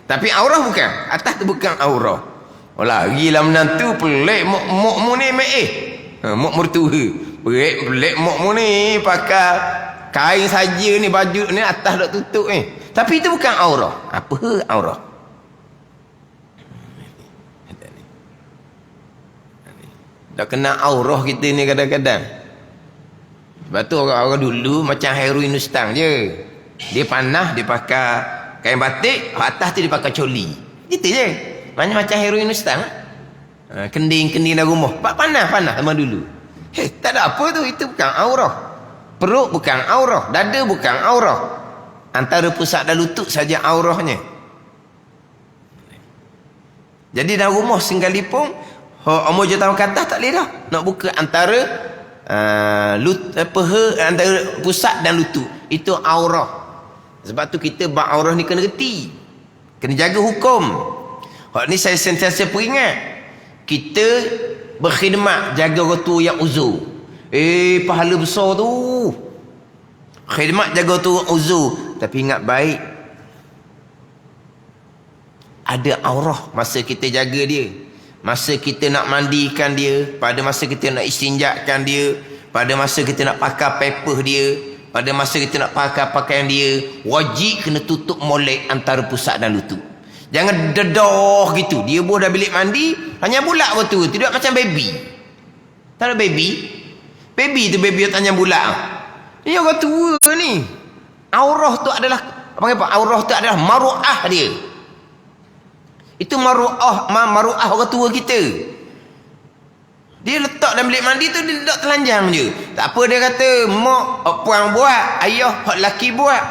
Tapi aurah bukan. Atas tu bukan aurah. Oh, lagilah menantu pelik mak mu ni mak mertua. Pelik mak mu ni pakai kain saja ni, baju ni atas tak tutup ni. Tapi itu bukan aurah. Apa aurah? Tak kena aurah kita ni kadang-kadang. Sebab tu orang-orang dulu macam Hairul Nustang je. Dia panah, dia pakai kain batik, atas tu dia pakai coli. Gitu je. Macam Hairul Nustang. Kending-kending dalam rumah. Panah sama dulu. Tak ada apa tu, itu bukan aurah. Perut bukan aurah, dada bukan aurah. Antara pusat dan lutut saja aurahnya. Jadi dalam rumah sekalipun, umur je tahun kata tak boleh dah nak buka antara peha, antara pusat dan lutut. Itu aurah. Sebab tu kita bab aurah ni kena reti, kena jaga hukum. Hak ni saya sentiasa peringat, kita berkhidmat jaga orang tua yang uzur. Pahala besar tu, khidmat jaga tu uzur. Tapi ingat baik, ada aurah masa kita jaga dia. Masa kita nak mandikan dia, pada masa kita nak istinjakkan dia, pada masa kita nak pakai paper dia, pada masa kita nak pakai pakaian dia, wajib kena tutup molek antara pusat dan lutut. Jangan dedah gitu. Dia dah bilik mandi, hanya bulak betul, tidak macam baby. Tak ada baby. Baby tu baby tanya bulak. Dia orang tua ni. Aurah tu adalah apa? Aurah tu adalah maruah dia. Itu maruah orang tua kita. Dia letak dalam bilik mandi tu, dia letak telanjang je. Tak apa, dia kata mak puan buat, ayah hak laki buat.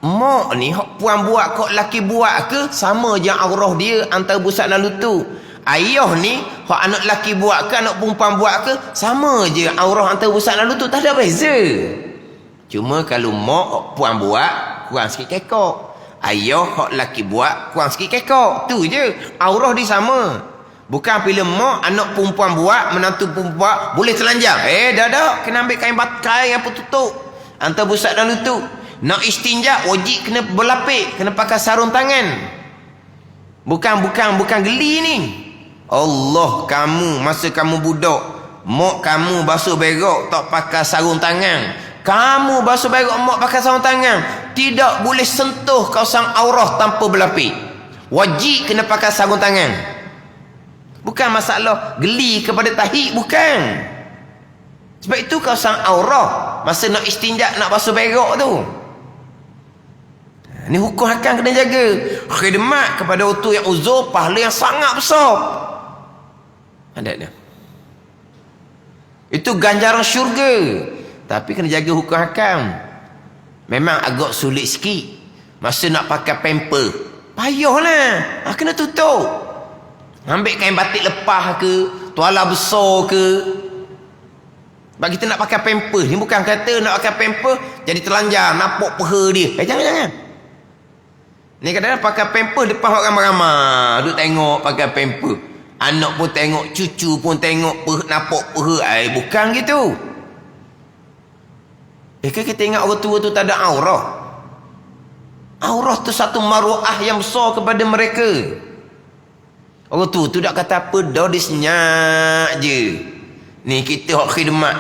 Mak ni hak puan buat, hak laki buat ke, sama je aurah dia antara pusat dan lutut. Ayah ni hak anak laki buat ke, anak perempuan buat ke, sama je aurah antara pusat dan lutut, tak ada beza. Cuma kalau mak hak puan buat, kurang sikit kekok. Ayah hak laki buat, kurang sikit kekok. Tu je, aurah dia sama. Bukan bila mak anak perempuan buat, menantu perempuan boleh telanjang. Dah kena ambil kain bakai apa tutup antara pusat dan lutut. Nak istinja wajib kena berlapik, kena pakai sarung tangan. Bukan geli ni. Allah, kamu masa kamu budak, mak kamu basuh berak tak pakai sarung tangan. Kamu basuh berak mak pakai sarung tangan, tidak boleh sentuh kawasan aurah tanpa berlapik. Wajib kena pakai sarung tangan. Bukan masalah geli kepada tahi, bukan. Sebab itu kawasan aurah masa nak istinja, nak basuh berak tu. Ni hukum akan kena jaga. Khidmat kepada orang yang uzur, pahala yang sangat besar. Ada dia. Itu ganjaran syurga. Tapi kena jaga hukum hakam. Memang agak sulit sikit. Masa nak pakai pamper, payahlah. Kena tutup. Ambil kain batik lepas ke, tuala besar ke. Sebab kita nak pakai pamper ni, bukan kata nak pakai pamper jadi telanjang, nampak peha dia. Jangan. Ni kadang-kadang pakai pamper depan orang ramai-ramai. Duk tengok pakai pamper. Anak pun tengok, cucu pun tengok, nampak peha. Bukan gitu. Kita ingat orang tua tu tak ada aurah. Aurah tu satu maruah yang besar kepada mereka. Orang tu tak kata apa dah, dia senyap je. Ni kita hak khidmat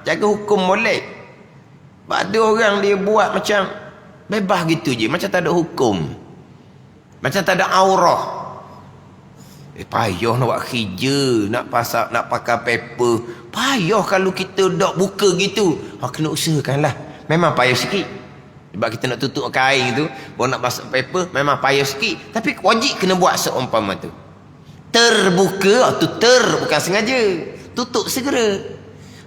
jaga hukum boleh. Ada orang dia buat macam bebas gitu je, macam tak ada hukum, macam tak ada aurah. Payah nak buat kerja, nak pasak, nak pakai paper. Payah kalau kita dak buka gitu. Kena usahakanlah. Memang payah sikit. Sebab kita nak tutup kain tu, baru nak pasak paper, memang payah sikit. Tapi wajib kena buat seumpama tu. Terbuka, tu bukan sengaja. Tutup segera.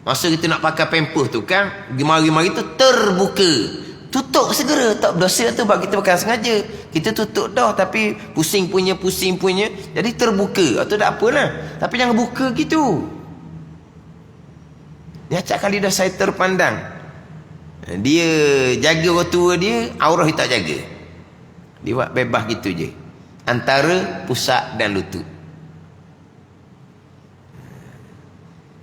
Masa kita nak pakai paper tu kan, mari-mari tu terbuka. Tutup segera, tak berdosa tu sebab kita bukan sengaja. Kita tutup dah tapi pusing punya. Jadi terbuka. Atau tak apalah. Tapi jangan buka gitu. Dia acak kali dah saya terpandang. Dia jaga orang tua dia, aurah dia tak jaga. Dia buat bebas gitu je. Antara pusat dan lutut.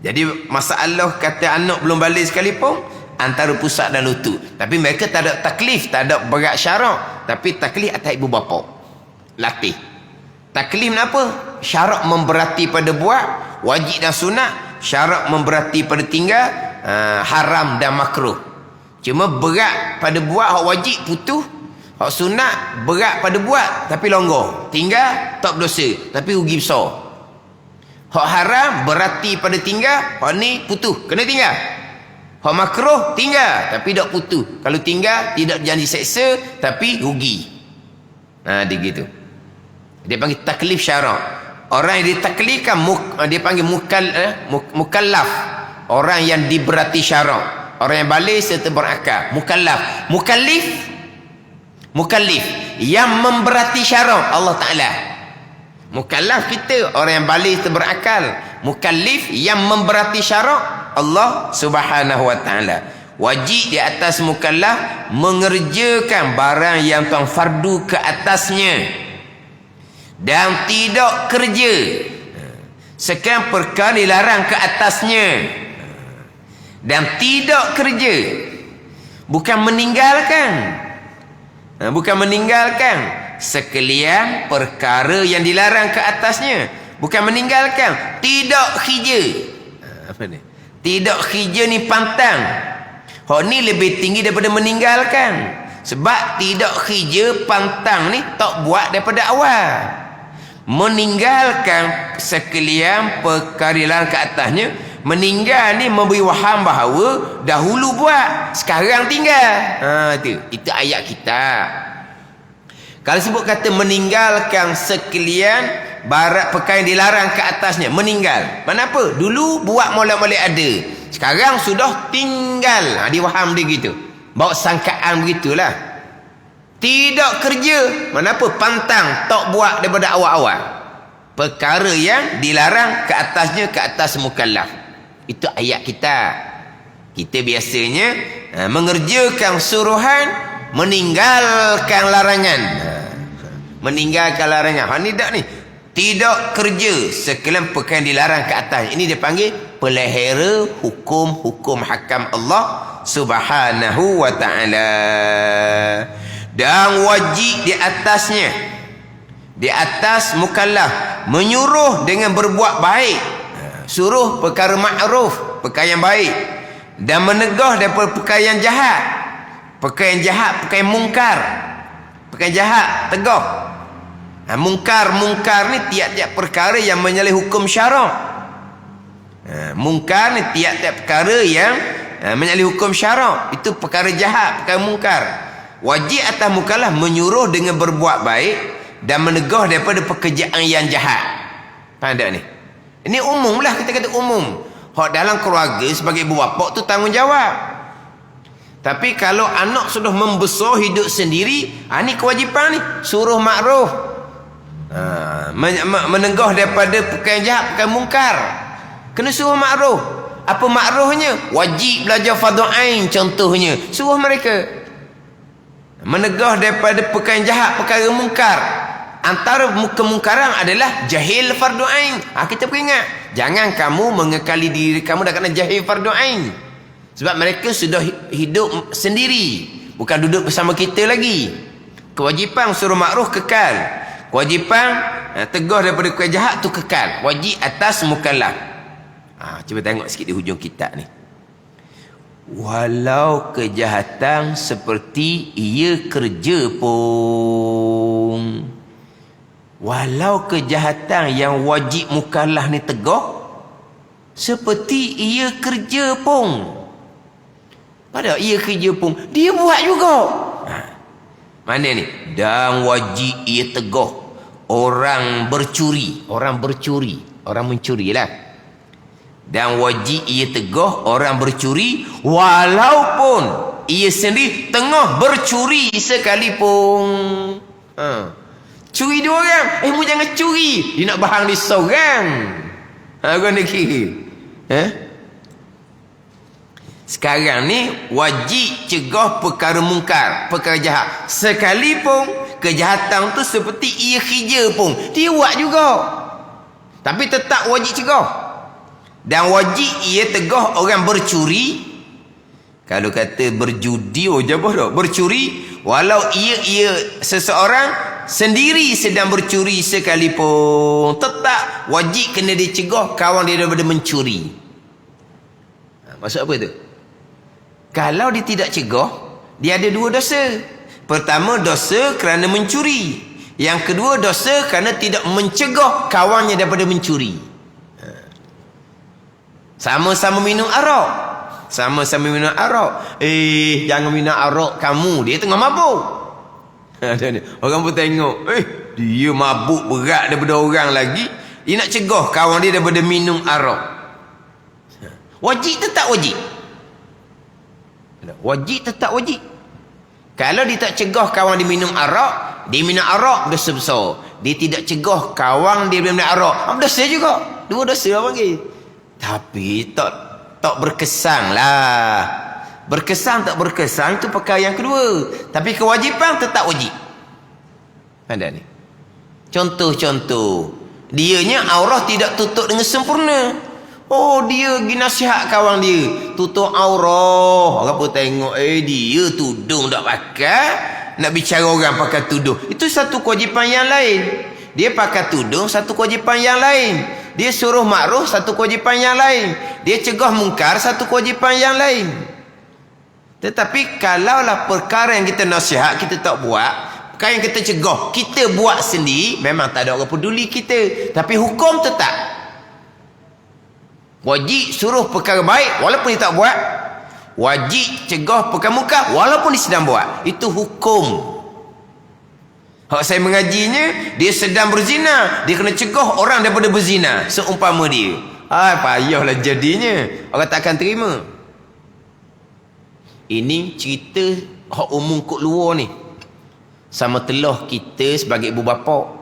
Jadi masalah kata anak belum balik sekalipun, antara pusat dan lutut. Tapi mereka tak ada taklif, tak ada berat syarak. Tapi taklif atas ibu bapa. Latih. Taklif kenapa? Syarak memberati pada buat, wajib dan sunat. Syarak memberati pada tinggal, haram dan makruh. Cuma berat pada buat, hak wajib putus. Hak sunat berat pada buat tapi longgar. Tinggal tak berdosa tapi rugi besar. Hak haram berarti pada tinggal, hak ni putus, kena tinggal. Hak makruh tinggal tapi tak putus. Kalau tinggal tidak janji seksa tapi rugi. Dia gitu. Dia panggil taklif syarak. Orang yang ditaklifkan dia panggil mukallaf. Orang yang diberati syarak. Orang yang balik serta berakal. Mukallaf. Mukallif yang memberati syarak Allah Taala. Mukallaf kita orang yang balik serta berakal. Mukallif yang memberati syarak Allah Subhanahu wa taala. Wajib di atas mukallaf mengerjakan barang yang tuan fardu ke atasnya dan tidak kerja sekian perkara dilarang ke atasnya dan tidak kerja, bukan meninggalkan sekalian perkara yang dilarang ke atasnya, bukan meninggalkan, tidak kerja. Apa ni? Tidak kerja ni pantang. Hak ni lebih tinggi daripada meninggalkan. Sebab tidak kerja pantang ni tak buat daripada awal. Meninggalkan sekalian perkara dilarang ke atasnya. Meninggal ni memberi waham bahawa dahulu buat, sekarang tinggal. Itu ayat kita. Kalau sebut kata meninggalkan sekalian barat perkara yang dilarang ke atasnya, meninggal. Mana apa? Dulu buat mula-mula ada, sekarang sudah tinggal. Dia faham dia gitu. Bawa sangkaan begitulah. Tidak kerja, mana apa? Pantang, tak buat daripada awal-awal. Perkara yang dilarang ke atasnya, ke atas mukallaf. Itu ayat kita. Kita biasanya mengerjakan suruhan, meninggalkan larangan. Meninggalkan larangan. Ni tak ni. Tidak kerja sekalian perkara yang dilarang ke atas. Ini dia panggil pelihara hukum-hukum hakam Allah Subhanahu wa taala. Dan wajib di atasnya, di atas mukallaf, menyuruh dengan berbuat baik. Suruh perkara ma'ruf, perkara yang baik, dan menegah daripada perkara yang jahat. Perkara yang jahat, perkara yang mungkar. Perkara yang jahat, tegah. Mungkar ni tiap-tiap perkara yang menyalahi hukum syarak. Mungkar ni tiap-tiap perkara yang menyalahi hukum syarak. Itu perkara jahat, perkara mungkar. Wajib atas mukallaf menyuruh dengan berbuat baik dan menegah daripada pekerjaan yang jahat. Faham tak ni? Ini umum lah, kita kata umum. Hak dalam keluarga sebagai ibu bapa tu tanggungjawab. Tapi kalau anak sudah membesar hidup sendiri, ni kewajipan ni. Suruh ma'ruf. Menegah daripada perkara jahat, perkara mungkar. Kena suruh ma'ruf. Apa ma'rufnya? Wajib belajar fardu ain contohnya. Suruh mereka. Menegah daripada perkara jahat, perkara mungkar. Antara kemungkaran adalah jahil fardu ain. Kita peringat, jangan kamu mengekali diri kamu dah kena jahil fardu ain. Sebab mereka sudah hidup sendiri, bukan duduk bersama kita lagi. Kewajipan suruh makruf kekal. Kewajipan Tegah daripada perkara jahat tu kekal. Wajib atas mukallaf. Cuba tengok sikit di hujung kitab ni. Walau kejahatan seperti ia kerja pun. Walau kejahatan yang wajib mukallaf ni tegah, seperti ia kerja pun. Padahal ia kerja pun, dia buat juga. Mana ni? Dan wajib ia tegah. Orang bercuri. Orang mencuri lah. Dan wajib ia tegah orang bercuri walaupun ia sendiri tengah bercuri sekalipun. Curi dua orang, mu jangan curi. Dia nak bahang di seorang. Kau nak kira. Sekarang ni wajib cegah perkara mungkar, perkara jahat. Sekalipun kejahatan tu seperti ia kerja pun, dia buat juga. Tapi tetap wajib cegah. Dan wajib ia tegah orang bercuri. Kalau kata berjudi, jabah tak? Bercuri, walau ia seseorang sendiri sedang bercuri sekalipun, tetap wajib kena dicegah kawan dia daripada mencuri. Maksud apa tu? Kalau dia tidak cegah, dia ada dua dosa. Pertama, dosa kerana mencuri. Yang kedua, dosa kerana tidak mencegah kawannya daripada mencuri. Sama-sama minum arak. Jangan minum arak kamu. Dia tengah mabuk. Orang pun tengok, dia mabuk berat daripada orang lagi. Dia nak cegah kawan dia daripada minum arak. Wajib tetap wajib. Wajib tetap wajib. Kalau dia tak cegah kawan dia minum arak, dia minum arak dosa besar. Dia tidak cegah kawan dia minum arak, dosa juga. Dua dosa lah panggil. Tapi tak berkesan lah. Berkesan tak berkesan itu perkara yang kedua. Tapi kewajipan tetap wajib. Ada ni. Contoh-contoh. Dianya aurah tidak tutup dengan sempurna. Dia pergi nasihat kawan dia, tutup aurah. Orang pun tengok, dia tudung tak pakai, nak bicara orang pakai tudung. Itu satu kewajipan yang lain. Dia pakai tudung, satu kewajipan yang lain. Dia suruh makruh, satu kewajipan yang lain. Dia cegah mungkar, satu kewajipan yang lain. Tetapi kalaulah perkara yang kita nasihat, kita tak buat, perkara yang kita cegah, kita buat sendiri, memang tak ada orang peduli kita. Tapi hukum tetap. Wajib suruh perkara baik walaupun dia tak buat. Wajib cegah perkara mungkar walaupun dia sedang buat. Itu hukum. Hak saya mengajinya, dia sedang berzina, dia kena cegah orang daripada berzina. Seumpama dia. Payahlah jadinya. Orang tak akan terima. Ini cerita hak umum kot luar ni. Sama telah kita sebagai ibu bapa.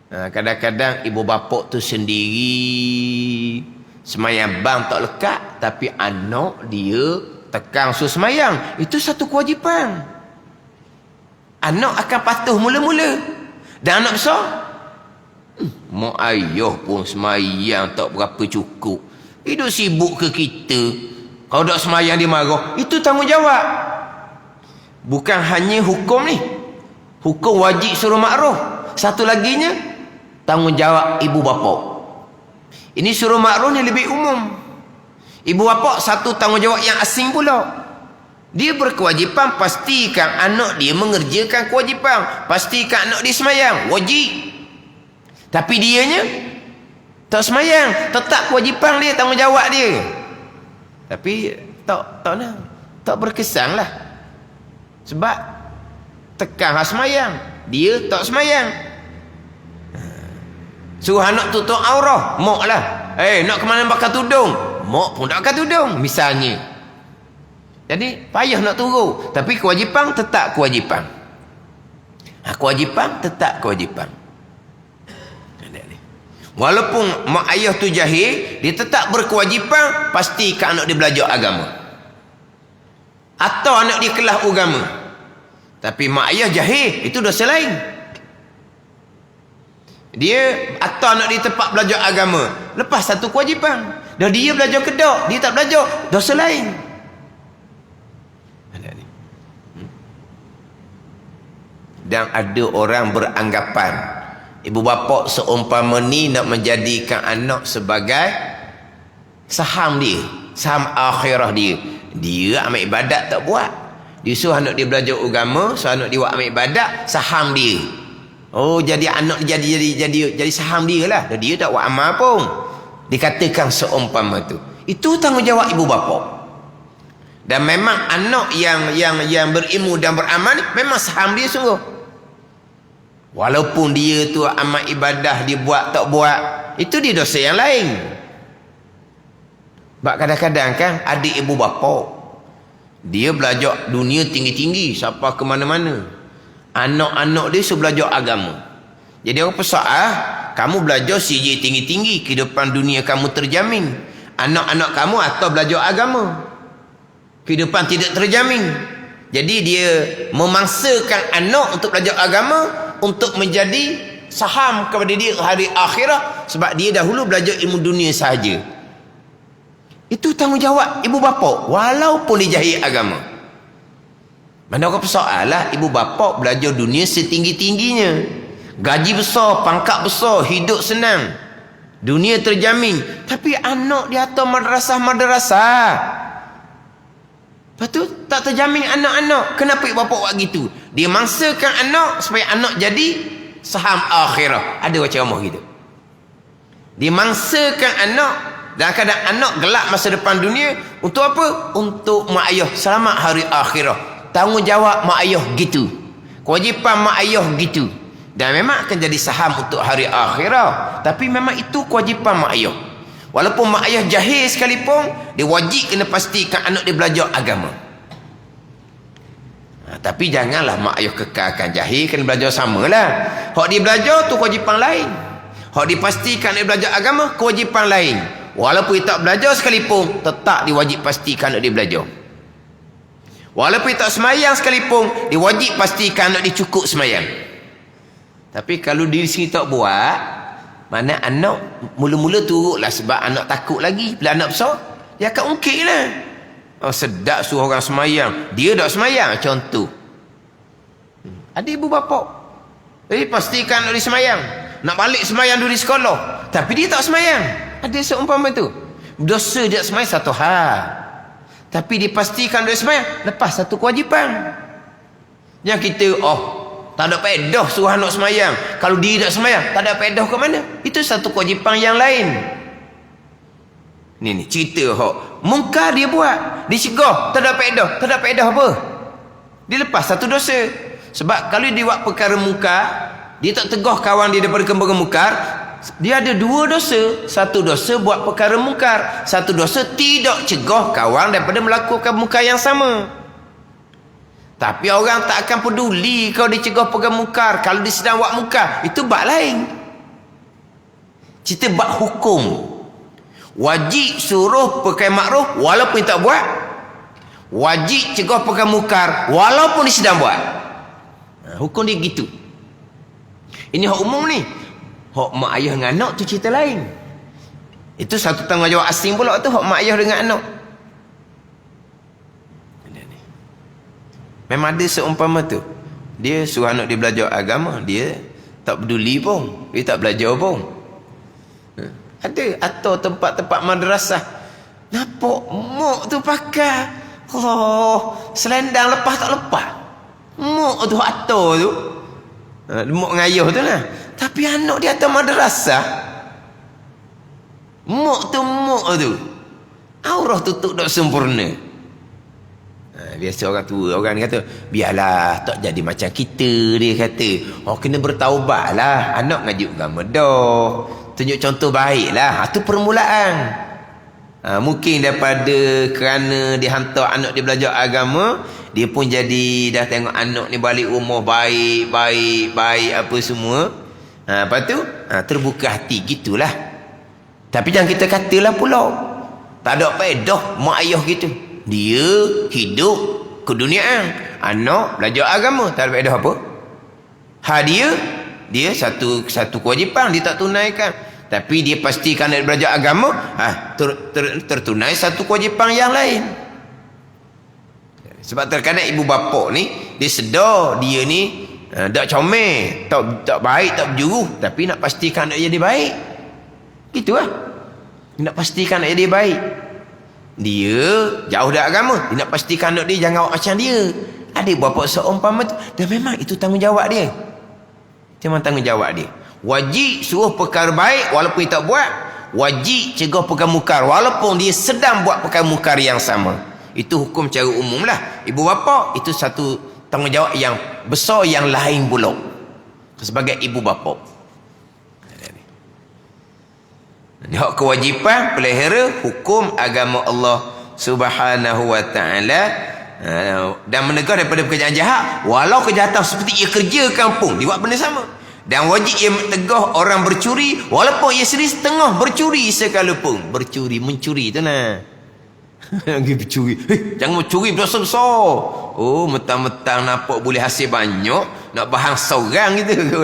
Kadang-kadang ibu bapa tu sendiri semayang bang tak lekat, tapi anak dia tekan suruh semayang. Itu satu kewajipan. Anak akan patuh mula-mula. Dan anak besar, mak ayah pun semayang tak berapa cukup. Hidup sibuk ke kita? Kalau tak semayang dia marah. Itu tanggungjawab. Bukan hanya hukum ni. Hukum wajib suruh makruh. Satu laginya, tanggungjawab ibu bapa. Ini suruh makruh ni lebih umum. Ibu bapa satu tanggungjawab yang asing pula. Dia berkewajipan pastikan anak dia mengerjakan kewajipan. Pastikan anak dia semayang. Wajib. Tapi dianya tak semayang. Tetap kewajipan dia, tanggungjawab dia. Tapi tak berkesan lah. Sebab tekan semayang, dia tak semayang. Suruh anak tutup aurah, mak lah. Nak ke mana pakai tudung, mak pun tak pakai tudung misalnya. Jadi payah nak turun. Tapi kewajipan tetap kewajipan. Kewajipan tetap kewajipan. Walaupun mak ayah tu jahil, dia tetap berkewajipan pastikan anak dia belajar agama. Atau anak dia kelas agama. Tapi mak ayah jahil, itu dosa lain. Dia atau anak dia tempat belajar agama, lepas satu kewajipan. Dan dia belajar kedak, dia tak belajar, dosa lain. Dan ada orang beranggapan Ibu bapa seumpama ni nak menjadikan anak sebagai saham dia, saham akhirah dia. Dia amal ibadat tak buat. Dia suruh anak dia belajar agama, suruh anak dia buat amal ibadat, saham dia. Oh, jadi anak dia jadi saham dia lah. Dia tak buat amal pun. Dikatakan seumpama tu. Itu tanggungjawab ibu bapa. Dan memang anak yang berilmu dan beramal memang saham dia sungguh. Walaupun dia tu amal ibadah dia buat tak buat, itu dia dosa yang lain. Sebab kadang-kadang kan ada ibu bapa dia belajar dunia tinggi-tinggi sampai ke mana-mana. Anak-anak dia suruh belajar agama. Jadi orang pesak, kamu belajar CJ tinggi-tinggi, kehidupan dunia kamu terjamin. Anak-anak kamu atau belajar agama, kehidupan tidak terjamin. Jadi dia memaksakan anak untuk belajar agama untuk menjadi saham kepada dia hari akhirat, sebab dia dahulu belajar ilmu dunia sahaja. Itu tanggungjawab ibu bapa walaupun dia jahil agama. Mana orang persoalan ibu bapa belajar dunia setinggi-tingginya, gaji besar, pangkat besar, hidup senang, dunia terjamin, tapi anak dia atau madrasah. Lepas tu tak terjamin anak-anak. Kenapa ibu bapa buat gitu? Dia mangsakan anak supaya anak jadi saham akhirah. Ada baca ceramah gitu. Dia mangsakan anak, dan kadang anak gelap masa depan dunia untuk apa? Untuk mak ayah selamat hari akhirah. Tanggungjawab mak ayah gitu. Kewajipan mak ayah gitu. Dan memang akan jadi saham untuk hari akhirah. Tapi memang itu kewajipan mak ayah. Walaupun mak ayah jahil sekalipun, dia wajib kena pastikan anak dia belajar agama. Tapi janganlah mak ayah kekalkan jahil, kena belajar samalah. Hak dia belajar tu kewajipan lain. Hak dipastikan dia belajar agama, kewajipan lain. Walaupun dia tak belajar sekalipun, tetap dia wajib pastikan anak dia belajar. Walaupun dia tak semayang sekalipun, dia wajib pastikan anak dia cukup semayang. Tapi kalau diri sendiri tak buat, mana anak mula-mula turutlah sebab anak takut lagi. Bila anak besar, dia akan ungkit lah. Oh, sedap suruh orang semayang, dia tak semayang, contoh. Ada ibu bapa, jadi pastikan anak dia semayang. Nak balik semayang dulu di sekolah, tapi dia tak semayang. Ada seumpama tu. Dosa dia semayang satu hal, tapi dipastikan dia semayang, lepas satu kewajipan. Yang kita, tak ada pedah suruh anak semayang. Kalau dia tak semayang, tak ada pedah ke mana? Itu satu kewajipan yang lain. Ni cerita mungkar dia buat, dicegah, tak ada pedah apa? Dia lepas satu dosa. Sebab kalau dia buat perkara mungkar, dia tak tegah kawan dia daripada perkara mungkar, dia ada dua dosa. Satu dosa buat perkara mungkar, satu dosa tidak cegah kawan daripada melakukan mungkar yang sama. Tapi orang tak akan peduli kalau dia cegah perkara mungkar. Kalau dia sedang buat mungkar, itu bab lain. Cerita bab hukum. Wajib suruh perkara makruh walaupun dia tak buat. Wajib cegah perkara mungkar walaupun dia sedang buat. Hukum dia gitu. Ini hak umum ni. Hak mak ayah dengan anak tu cerita lain. Itu satu tanggungjawab asing pula tu, hak mak ayah dengan anak. Memang ada seumpama tu. Dia suruh anak dia belajar agama, dia tak peduli pun, dia tak belajar pun. Ada atau tempat-tempat madrasah, nampak muk tu pakai selendang lepas tak lepas. Muk tu atau tu, muk ngayuh tu lah. Tapi anak dia atas madrasah, muk tu aurah tutup tak sempurna. Biasa orang tua, orang kata biarlah tak jadi macam kita. Dia kata kena bertaubat lah. Anak ngaji agama dah, tunjuk contoh baik lah. Itu permulaan. Mungkin daripada kerana dia hantar anak dia belajar agama, dia pun jadi dah tengok anak ni balik rumah baik apa semua. Lepas tu terbuka hati gitulah. Tapi jangan kita katalah pula tak ada faedah mak ayah gitu. Dia hidup keduniaan, anak belajar agama, tak ada faedah apa. Dia satu kewajipan dia tak tunaikan, tapi dia pastikan dia belajar agama, tertunai satu kewajipan yang lain. Sebab terkadang ibu bapa ni dia sedar dia ni Tak comel, tak baik, tak berjuru, tapi nak pastikan nak jadi baik. Gitu lah. Nak pastikan nak jadi baik. Dia jauh dari agama, dia nak pastikan nak dia jangan awak macam dia. Ada berapa seumpama tu, dan memang itu tanggungjawab dia. Itu memang tanggungjawab dia. Wajib suruh perkara baik walaupun dia tak buat. Wajib cegah perkara mungkar walaupun dia sedang buat perkara mungkar yang sama. Itu hukum cara umum lah. Ibu bapa itu satu tanggungjawab yang besar yang lain pula. Sebagai ibu bapa. Hak kewajipan pelihara hukum agama Allah Subhanahu wa taala dan menegur daripada pekerjaan jahat walau kejahatan seperti ia kerja kampung dia buat benda sama. Dan wajib ia tegah orang bercuri walaupun ia sendiri setengah bercuri sekalipun. Bercuri, mencuri tu lah. Lagi bercuri. Jangan bercuri berdosa besar. Oh, mentang-mentang nampak boleh hasil banyak, nak bahang seorang gitu.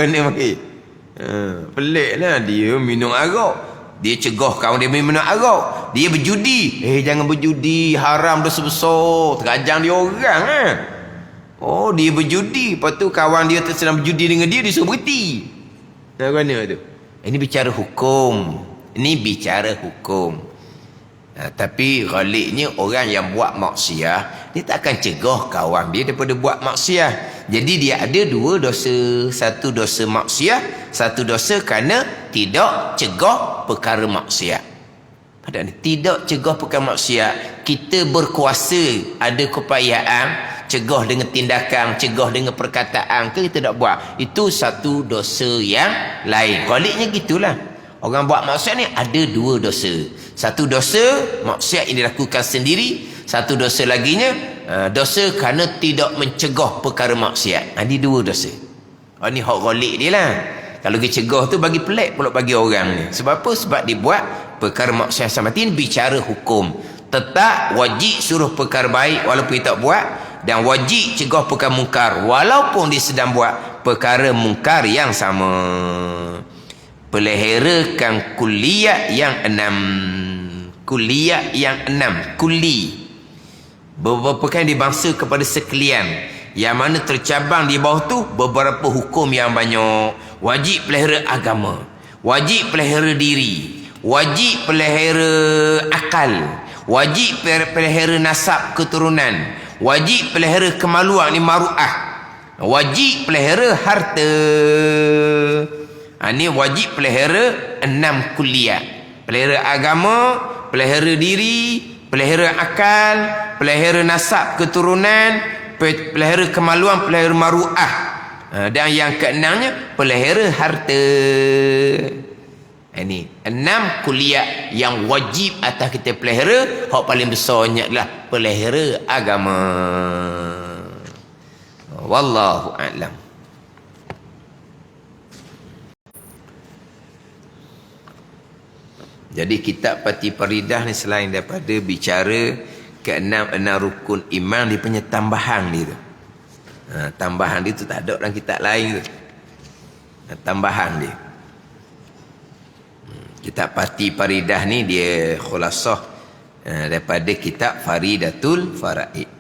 Pelik lah dia minum arak. Dia cegah kawan dia minum arak. Dia berjudi. Jangan berjudi. Haram dosa besar. Terajang dia orang lah. Oh, dia berjudi. Lepas tu kawan dia sedang berjudi dengan dia, dia suruh berhenti. Mana tu? Ini bicara hukum. Ini bicara hukum. Tapi ghaliknya orang yang buat maksiat, dia tak akan cegah kawan dia daripada buat maksiat. Jadi dia ada dua dosa. Satu dosa maksiat, satu dosa kerana tidak cegah perkara maksiat. Padahal tidak cegah perkara maksiat, kita berkuasa, ada keupayaan cegah dengan tindakan, cegah dengan perkataan, kita tak buat. Itu satu dosa yang lain. Ghaliknya gitulah. Orang buat maksiat ni ada dua dosa. Satu dosa maksiat yang dilakukan sendiri, satu dosa laginya dosa kerana tidak mencegah perkara maksiat. Ada dua dosa. Ini hak ghalik dia lah. Kalau dia cegah tu bagi pelik pula bagi orang ni. Sebab apa? Sebab dia buat perkara maksiat sama. Ini bicara hukum. Tetap wajib suruh perkara baik walaupun dia tak buat, dan wajib cegah perkara mungkar walaupun dia sedang buat perkara mungkar yang sama. Peliharakan kuliah yang 6. Kuliah yang 6. Kuli. Beberapa perkara dibangsa kepada sekalian. Yang mana tercabang di bawah tu beberapa hukum yang banyak. Wajib pelihara agama. Wajib pelihara diri. Wajib pelihara akal. Wajib pelihara nasab keturunan. Wajib pelihara kemaluan ni maru'ah. Wajib pelihara harta. Ini wajib pelihara 6 kuliah. Pelihara agama, pelihara diri, pelihara akal, pelihara nasab keturunan, pelihara kemaluan, pelihara maru'ah. Dan yang keenamnya pelihara harta. Ini 6 kuliah yang wajib atas kita pelihara. Hak paling besarnya adalah pelihara agama. Wallahu a'lam. Jadi kitab Fatih Faridah ni selain daripada bicara ke-6 rukun iman, dia punya tambahan dia tu. Tambahan dia tu tak ada dalam kitab lain tu. Tambahan dia. Kitab Fatih Faridah ni dia khulasah daripada kitab Faridatul Faraid.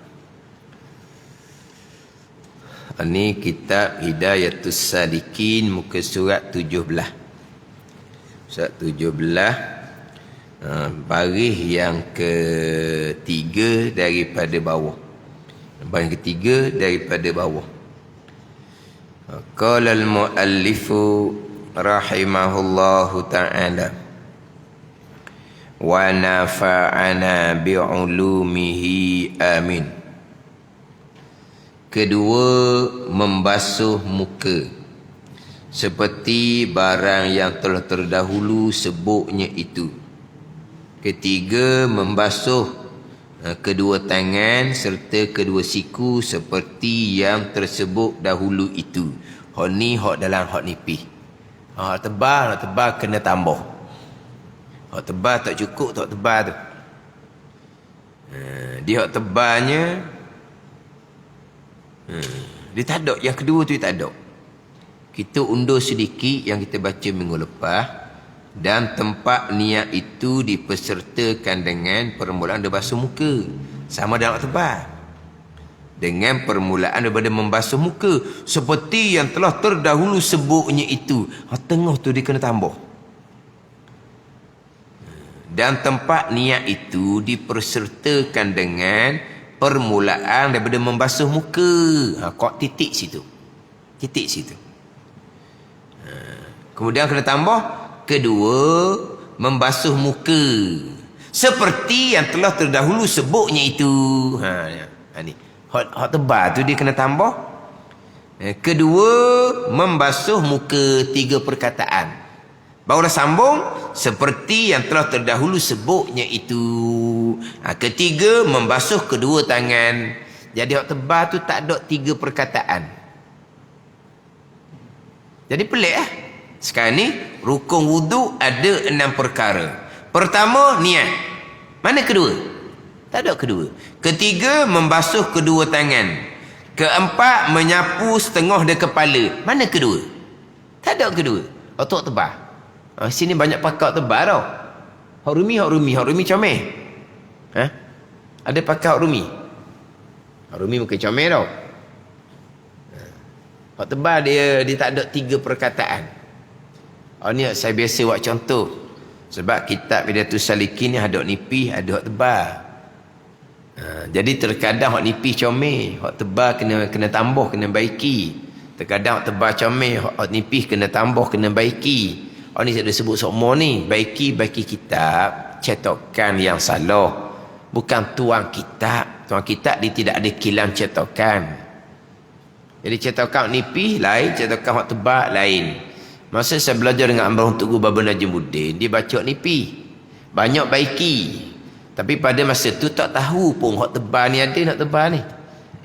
Ini kitab Hidayatus Salikin muka surat 17. Surat 17 baris yang ketiga daripada bawah. Baris ketiga daripada bawah. Qala al-muallifu rahimahullahu ta'ala wa nafa'ana bi'ulumihi amin. Kedua, membasuh muka seperti barang yang telah terdahulu sebutnya itu. Ketiga, membasuh kedua tangan serta kedua siku seperti yang tersebut dahulu itu. Hak ni hak dalam hak nipis. Hak tebal, nak tebal kena tambah. Hak tebal tak cukup, tak tebal tu. Dia hak tebalnya dia tak ada. Yang kedua tu dia tak ada. Kita undur sedikit yang kita baca minggu lepas. Dan tempat niat itu dipesertakan dengan permulaan dia basuh muka. Sama dalam tebal. dengan permulaan daripada membasuh muka seperti yang telah terdahulu sebutnya itu. Tengah tu dia kena tambah. Dan tempat niat itu dipersertakan dengan permulaan daripada membasuh muka. Kok titik situ. Titik situ. Kemudian kena tambah kedua, membasuh muka seperti yang telah terdahulu sebutnya itu. Ni hot tebal tu dia kena tambah. Kedua, membasuh muka, 3 perkataan. Barulah sambung seperti yang telah terdahulu sebutnya itu. Ketiga, membasuh kedua tangan. Jadi hot tebal tu tak ada 3 perkataan. Jadi pelik lah. Sekarang ni rukun wudu ada 6 perkara. Pertama, niat. Mana kedua? Tak ada kedua. Ketiga, membasuh kedua tangan. Keempat, menyapu setengah dia kepala. Mana kedua? Tak ada kedua. Otak tebal. Sini banyak pakai tebal tau. Hak rumi comel. Ada pakai hak rumi. Hak rumi bukan comel tau. Hak tebal dia tak ada 3 perkataan. Ni saya biasa buat contoh. Sebab kitab Bidayatus Salikin ni ada hak nipis, ada hak tebal. Jadi terkadang hak nipis comel, hak tebal kena tambah, kena baiki. Terkadang hak tebal comel, hak nipis kena tambah, kena baiki. Ni saya dah sebut semua ni. Baiki kitab, cetakan yang salah. Bukan tuang kitab. Tuang kitab dia tidak ada kilang cetakan. Jadi cetakan nipis lain, cetakan hak tebal lain. Masa saya belajar dengan Ambarhum Tugu Baba Najimuddin, dia baca nipis. Banyak baiki. Tapi pada masa tu tak tahu pun hak tebal ni ada, hak tebal ni.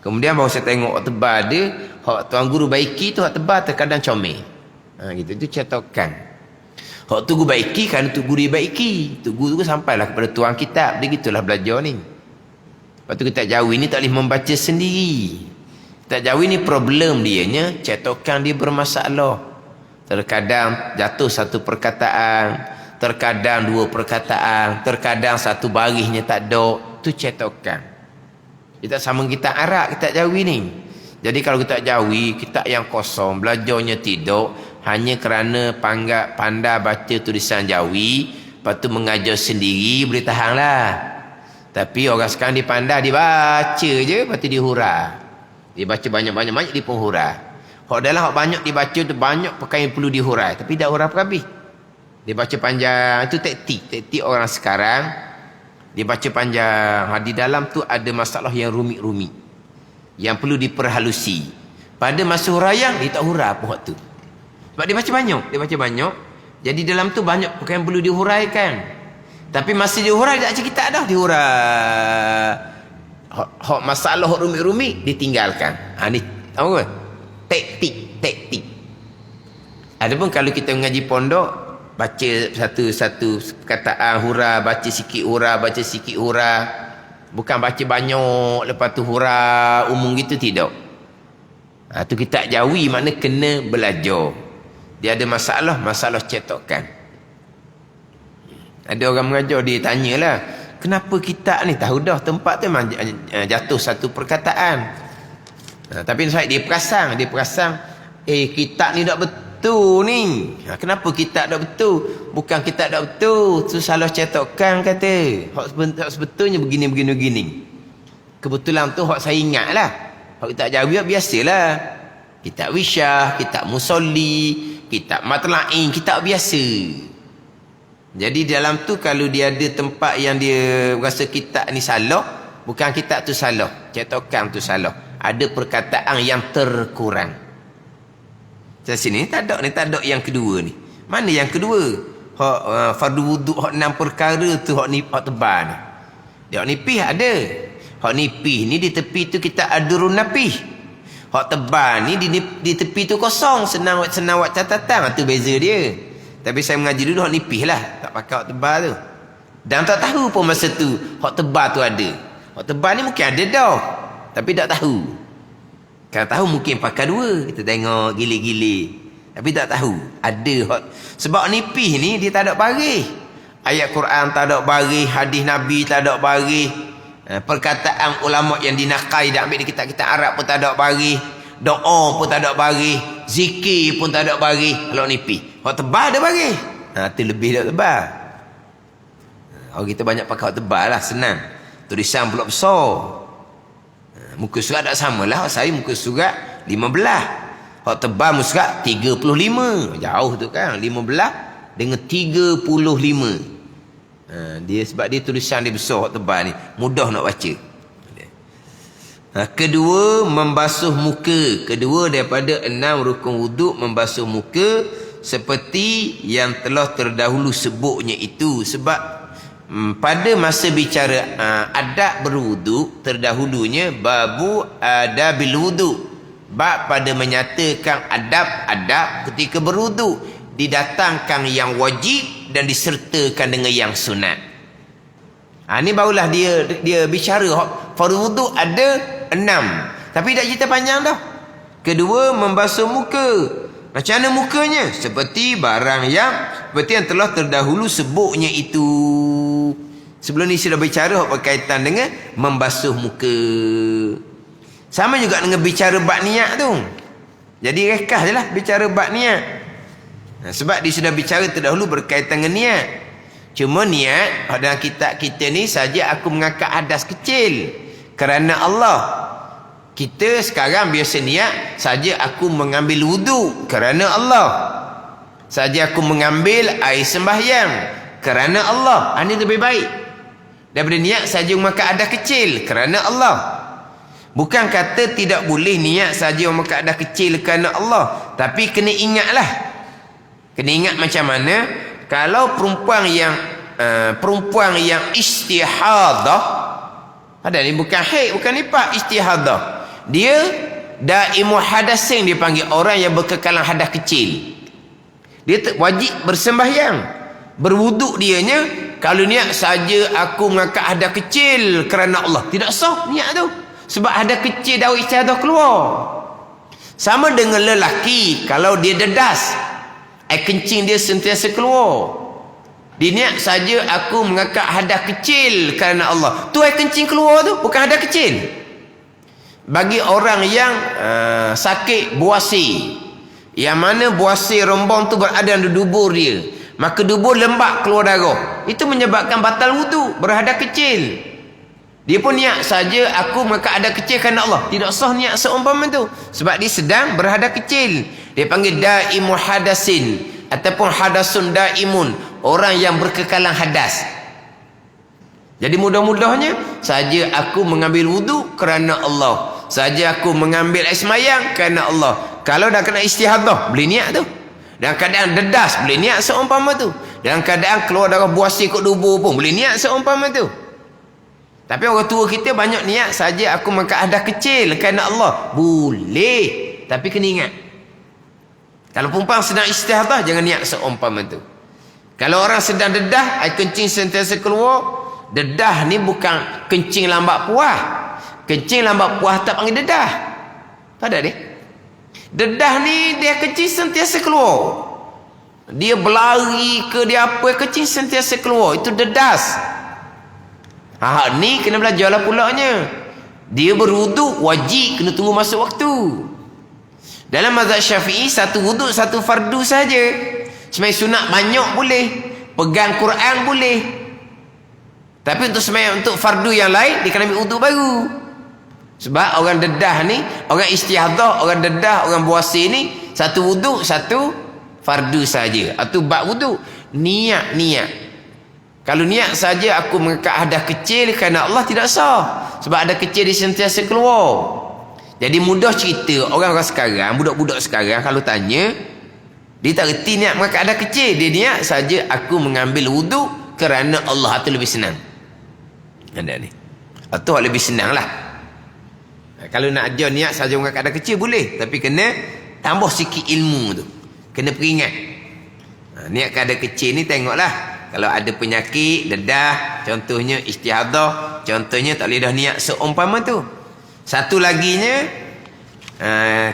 Kemudian baru saya tengok hak tebal ada, hak tuan guru baiki tu hak tebal terkadang comel. Gitu, itu cetakan. Hak tu guru baiki kerana tu guru dia baiki. Tu guru tu sampailah kepada tuan kitab. Dia gitulah belajar ni. Lepas tu kitab Jawi ni tak boleh membaca sendiri. Kitab Jawi ni problem dianya, cetakan dia bermasalah. Terkadang jatuh satu perkataan, terkadang 2 perkataan, terkadang satu barisnya tak ada. Tu cetakan. Kita sama kitab Arab, kitab Jawi ni. Jadi kalau kitab Jawi, kitab yang kosong, belajarnya tidak, hanya kerana pandai baca tulisan Jawi, lepas tu mengajar sendiri, boleh tahanlah. Tapi orang sekarang dia pandai, dia baca je, lepas tu dia hurah. Dia baca banyak-banyak, dia pun hurah. Hak dalam hak banyak dibaca tu, banyak perkara yang perlu dihurai, tapi dah hurah habis. Dia baca panjang. Itu taktik orang sekarang. Dia baca panjang. Di dalam tu ada masalah yang rumit-rumit, yang perlu diperhalusi. Pada masa huraian, dia tak hurah pun hak tu. Sebab dia baca banyak. Jadi dalam tu banyak perkara yang perlu dihuraikan. Tapi masa dia hurai, tak cakap kitab dah dihurai. Hak masalah hak rumit-rumit ditinggalkan. Ni tahu ke? Taktik. Adapun kalau kita mengaji pondok, baca satu perkataan hurah, baca sikit hurah. Bukan baca banyak lepas tu hurah umum gitu, tidak. Tu kitab Jawi makna kena belajar. Dia ada masalah cetakan. Ada orang mengajar, dia tanyalah, kenapa kitab ni tahu dah tempat tu memang jatuh satu perkataan. Tapi dia perasan, kitab ni tak betul ni. Kenapa kitab tak betul? Bukan kitab tak betul, tu salah cetakan kata. Hak sebetulnya begini. Kebetulan tu hak saya ingat lah. Hak kitab Jawi biasalah. Kitab Wisyah, kitab Musolli, kitab Matla'in, kitab biasa. Jadi dalam tu kalau dia ada tempat yang dia rasa kitab ni salah, bukan kitab tu salah, cetakan tu salah. Ada perkataan yang terkurang. Dari sini tak ada yang kedua ni. Mana yang kedua? Hak fardu wuduk, hak 6 perkara tu, hak tebal ni. Hak nipis ada. Hak nipis ni di tepi tu kita adurun napih. Hak tebal ni di tepi tu kosong, senang buat catatan. Tu beza dia. Tapi saya mengaji dulu hak nipis lah, tak pakai hak tebal tu. Dan tak tahu pun masa tu hak tebal tu ada. Hak tebal ni mungkin ada dah, tapi tak tahu. Kalau tahu mungkin pakai 2. Kita tengok gili-gili. Tapi tak tahu. Ada hak. Sebab nipis ni dia tak ada baris. Ayat Quran tak ada baris. Hadis Nabi tak ada baris. Perkataan ulama yang dinakai dah ambil di kitab-kitab Arab pun tak ada bagi, doa pun tak ada bagi, zikir pun tak ada bagi. Kalau nipi hak tebal ada bagi, tu lebih dah tebal. Orang kita banyak pakai hak tebal lah, senang, tulisan pula besar. Muka surat tak samalah. Saya muka surat 15, hak tebal muka surat 35. Jauh tu kan, 15 dengan 35. Dia sebab dia tulisan dia besar, hak tebal ni mudah nak baca. Kedua, membasuh muka. Kedua daripada 6 rukun wuduk, membasuh muka seperti yang telah terdahulu sebutnya itu. Sebab pada masa bicara adab berwuduk, terdahulunya babu adabil wuduk, bab pada menyatakan adab-adab ketika berwuduk, didatangkan yang wajib dan disertakan dengan yang sunat. Ni barulah dia bicara fardu wuduk ada 6, tapi tak cerita panjang dah. Kedua, membasuh muka. Macam mana mukanya? Seperti yang telah terdahulu sebutnya itu. Sebelum ni sudah bicara berkaitan dengan membasuh muka. Sama juga dengan bicara bab niat tu. Jadi rekah je lah bicara bab niat. Sebab dia sudah bicara terdahulu berkaitan dengan niat. Cuma niat dalam kitab kita ni saja aku mengangkat hadas kecil kerana Allah. Kita sekarang biasa niat saja aku mengambil wuduk kerana Allah. Saja aku mengambil air sembahyang kerana Allah. Ini lebih baik daripada niat saja mengangkat hadas kecil kerana Allah. Bukan kata tidak boleh niat saja mengangkat hadas kecil kerana Allah, tapi kena ingatlah. Kena ingat macam mana kalau perempuan yang istihadah, ada ni bukan haid, bukan nifas, istihadah. Dia daimul hadasin, dia panggil orang yang berkekalan hadas kecil. Dia wajib bersembahyang, berwuduk dianya. Kalau niat saja aku mengangkat hadas kecil kerana Allah, tidak sah niat tu. Sebab hadas kecil dari istihadah keluar. Sama dengan lelaki, kalau dia dedas, air kencing dia sentiasa keluar. Dia niat saja aku mengangkat hadas kecil kerana Allah, tu air kencing keluar tu bukan hadas kecil. Bagi orang yang sakit buasi, yang mana buasi rombong tu berada dalam dubur dia, maka dubur lembab keluar darah, itu menyebabkan batal wuduk, berhadas kecil. Dia pun niat saja aku mengangkat hadas kecil kerana Allah, tidak sah niat seumpama tu, sebab dia sedang berhadas kecil. Dia panggil daimul hadasin ataupun hadasun daimun, orang yang berkekalan hadas. Jadi mudah-mudahnya saja aku mengambil wuduk kerana Allah, saja aku mengambil air sembahyang kerana Allah. Kalau dah kena istihadah boleh niat tu. Dalam keadaan dedas boleh niat seumpama tu. Dalam keadaan keluar darah buasi kat dubur pun boleh niat seumpama tu. Tapi orang tua kita banyak niat saja aku mengangkat hadas kecil kerana Allah. Boleh, tapi kena ingat, kalau perempuan sedang istihadah jangan niat seumpama tu. Kalau orang sedang dedah, air kencing sentiasa keluar. Dedah ni bukan kencing lambat puah. Kencing lambat puah tak panggil dedah. Pada dia dedah ni dia kencing sentiasa keluar. Dia berlari ke dia apa, kencing sentiasa keluar, itu dedas. Ni kena belajarlah pulaknya. Dia berwuduk wajib kena tunggu masuk waktu. Dalam mazhab Syafi'i satu wuduk satu fardu saja. Sembahyang sunat banyak boleh, pegang Quran boleh. Tapi untuk sembahyang untuk fardu yang lain dia kena ambil wuduk baru. Sebab orang dedah ni, orang istihadah, orang dedah, orang buasi ni satu wuduk satu fardu saja. Atau bab wuduk niat. Kalau niat saja aku mengangkat hadas kecil kerana Allah, tidak sah. Sebab hadas kecil dia sentiasa keluar. Jadi mudah cerita orang-orang sekarang, budak-budak sekarang kalau tanya, dia tak reti niat mengangkat hadas kecil. Dia niat saja aku mengambil wuduk kerana Allah, itu lebih senang. Ada ni. Itu lebih senang lah. Kalau nak ajar niat saja mengangkat hadas kecil boleh, tapi kena tambah sikit ilmu tu. Kena peringat. Niat hadas kecil ni tengoklah. Kalau ada penyakit, dedah, contohnya istihadah, contohnya tak boleh dah niat seumpama tu. Satu laginya,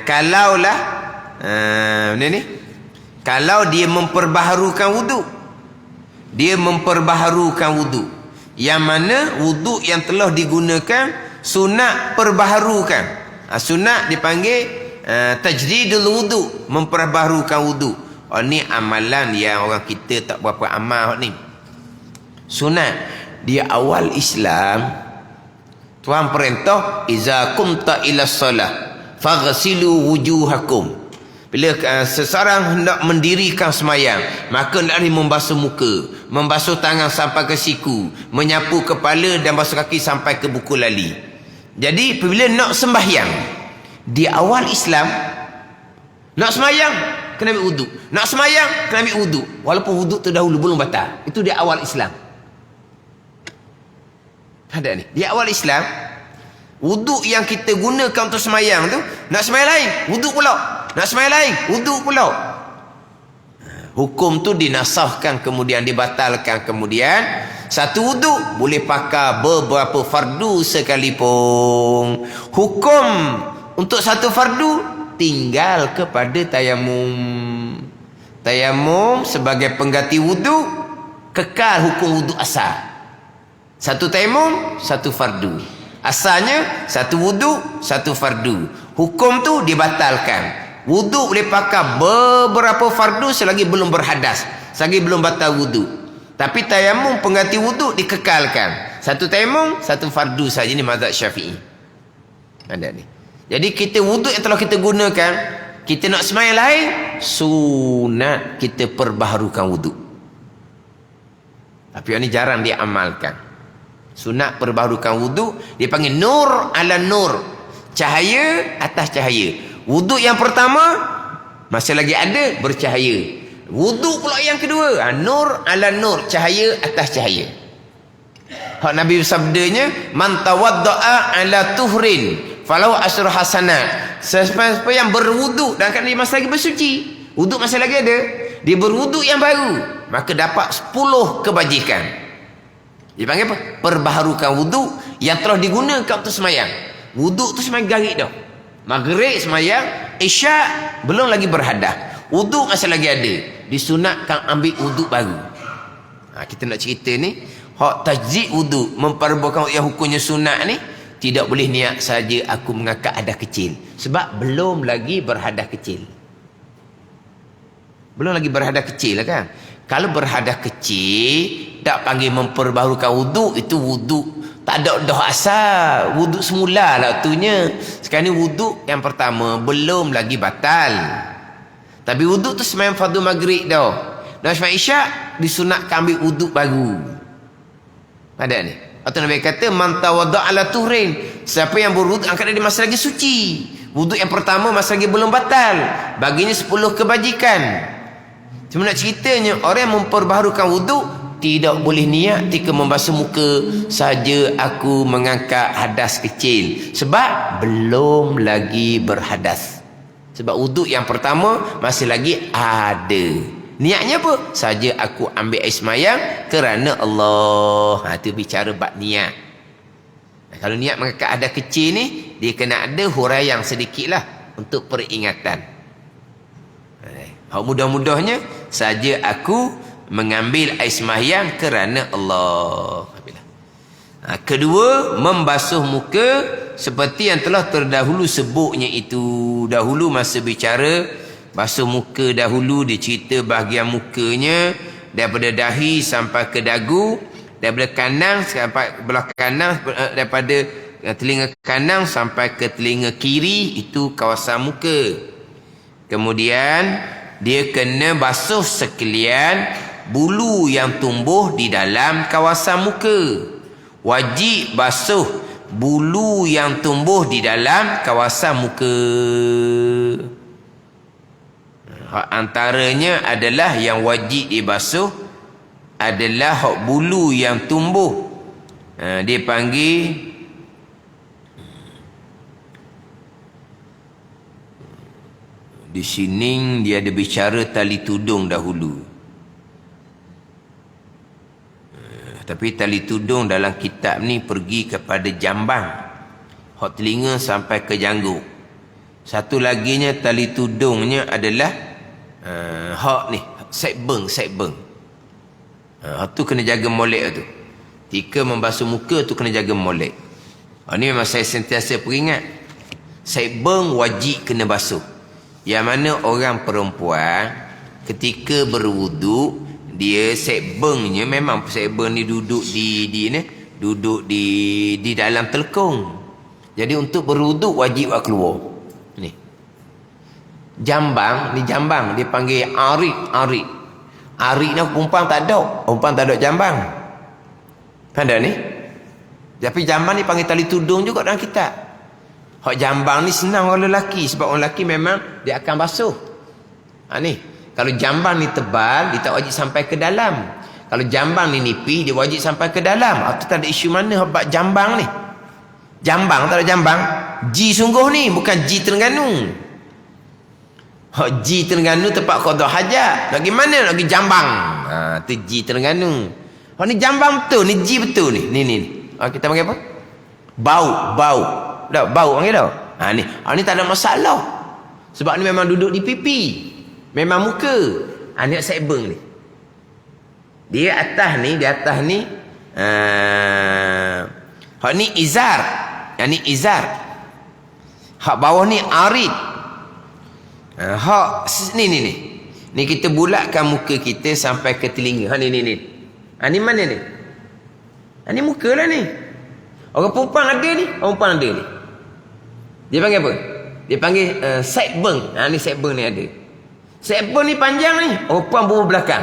kalaulah kalau dia memperbaharukan wuduk, Yang mana wuduk yang telah digunakan sunat perbaharukan. Sunat dipanggil tajdidul wuduk, memperbaharukan wuduk. Ni amalan yang orang kita tak berapa amal ni. Sunat di awal Islam, Tuhan perintah iza kumta ila solah faghsilu wujuhakum. Bila seseorang hendak mendirikan semayang, maka hendaklah membasuh muka, membasuh tangan sampai ke siku, menyapu kepala dan basuh kaki sampai ke buku lali. Jadi bila nak sembahyang di awal Islam, nak sembahyang kena ambil wuduk, nak sembahyang kena ambil wuduk, walaupun wuduk tu dahulu belum batal. Itu di awal Islam. Ada ni di awal Islam, wuduk yang kita gunakan untuk sembahyang tu, nak sembahyang lain wuduk pula, nak sembahyang lain wuduk pula. Hukum tu dinasahkan, kemudian dibatalkan. Kemudian satu wuduk boleh pakai beberapa fardu sekalipun. Hukum untuk satu fardu tinggal kepada tayamum. Tayamum sebagai pengganti wuduk kekal hukum wuduk asal. Satu tayamum, satu fardu. Asalnya satu wuduk, satu fardu. Hukum tu dibatalkan. Wuduk boleh pakai beberapa fardu selagi belum berhadas, selagi belum batal wuduk. Tapi tayamum pengganti wuduk dikekalkan. Satu tayamum, satu fardu saja. Ini mazhab Syafi'i. Ada ni. Jadi kita wuduk yang telah kita gunakan, kita nak sembahyang lain, sunat kita perbaharukan wuduk. Tapi ini jarang diamalkan. Sunat perbaharukan wuduk dipanggil nur ala nur, cahaya atas cahaya. Wuduk yang pertama masih lagi ada bercahaya. Wuduk pula yang kedua, nur ala nur, cahaya atas cahaya. Hak Nabi sabdanya, man tawaddaa ala tuhrin falau asyru hasanat. Siapa yang berwuduk dan kan dia masih lagi bersuci, wuduk masih lagi ada, dia berwuduk yang baru, maka dapat 10 kebajikan. Dipanggil apa? Perbaharukan wuduk yang telah digunakan untuk semayang. Wuduk tu semayang garik dah. Maghrib semayang, isyak belum lagi berhadas, wuduk masih lagi ada, disunatkan ambil wuduk baru. Kita nak cerita ni, hak tajdid wuduk, memperbaharukan yang hukumnya sunat ni, tidak boleh niat saja aku mengangkat hadas kecil, sebab belum lagi berhadas kecil. Belum lagi berhadas kecil lah kan. Kalau berhadas kecil tak panggil memperbaharukan wuduk, itu wuduk tak ada dah asal, wuduk semula lah tunya. Sekarang ni wuduk yang pertama belum lagi batal, tapi wuduk tu sembahyang fardu maghrib dah, dan sembahyang isyak disunatkan ambil wuduk baru. Ada ni. Atau Nabi kata man tawadda ala tuhrin, siapa yang berwuduk angkat dia masih lagi suci, wuduk yang pertama masih lagi belum batal, baginya 10 kebajikan. Cuma nak ceritanya, orang yang memperbaharukan wuduk tidak boleh niat ketika membasuh muka saja aku mengangkat hadas kecil, sebab belum lagi berhadas. Sebab wuduk yang pertama masih lagi ada. Niatnya apa? Saja aku ambil air semayang kerana Allah. Itu bicara bab niat. Kalau niat mengangkat hadas kecil ni, dia kena ada huraian sedikit lah untuk peringatan. Mudah-mudahnya saja aku mengambil air sembahyang kerana Allah. Kedua, membasuh muka seperti yang telah terdahulu sebutnya itu. Dahulu masa bicara basuh muka, dahulu dia cerita bahagian mukanya daripada dahi sampai ke dagu, daripada kanan sampai belah kanan, daripada telinga kanan sampai ke telinga kiri, itu kawasan muka. Kemudian dia kena basuh sekalian bulu yang tumbuh di dalam kawasan muka. Wajib basuh bulu yang tumbuh di dalam kawasan muka. Antaranya adalah yang wajib dibasuh adalah hak bulu yang tumbuh. Dia panggil di sini dia ada bicara tali tudung dahulu. Tapi tali tudung dalam kitab ni pergi kepada jambang, hak telinga sampai ke janggut. Satu laginya tali tudungnya adalah hak ni, side beng. Hak tu kena jaga molek tu. Ketika membasuh muka tu kena jaga molek. Ini memang saya sentiasa peringat. Saibeng wajib kena basuh. Yang mana orang perempuan ketika berwuduk, dia saibengnya memang saibeng ni duduk di dalam telekung. Jadi untuk berwuduk wajib keluar. Ni. Jambang dia panggil arik. Arik ni perempuan tak ada. Perempuan tak ada jambang. Ada ni. Tapi jambang ni panggil tali tudung juga dalam kitab. Hak jambang ni senang orang lelaki. Sebab orang lelaki memang dia akan basuh. Ni. Kalau jambang ni tebal, dia tak wajib sampai ke dalam. Kalau jambang ni nipis, dia wajib sampai ke dalam. Atau tak ada isu mana hak jambang ni. Jambang tak ada jambang. Ji sungguh ni, bukan Ji Terengganu. Hak Ji Terengganu tempat qada hajat. Bagaimana nak pergi jambang? Tu Ji Terengganu. Hak ni jambang betul, ni Ji betul ni. Ni. Kita panggil apa? Bau. Dah bau panggil dah. Ni tak ada masalah. Sebab ni memang duduk di pipi. Memang muka. Ni saibeng ni. Dia atas ni. Hak ni izar. Yang ni izar. Hak bawah ni arid. Hak ni. Ni kita bulatkan muka kita sampai ke telinga. Ni. Ni mana ni? Ni muka lah ni. Orang perempuan ada ni. Dia panggil apa? Dia panggil saibeng. Ni saibeng ni ada. Saibeng ni panjang ni. Orang perempuan bubuh belakang.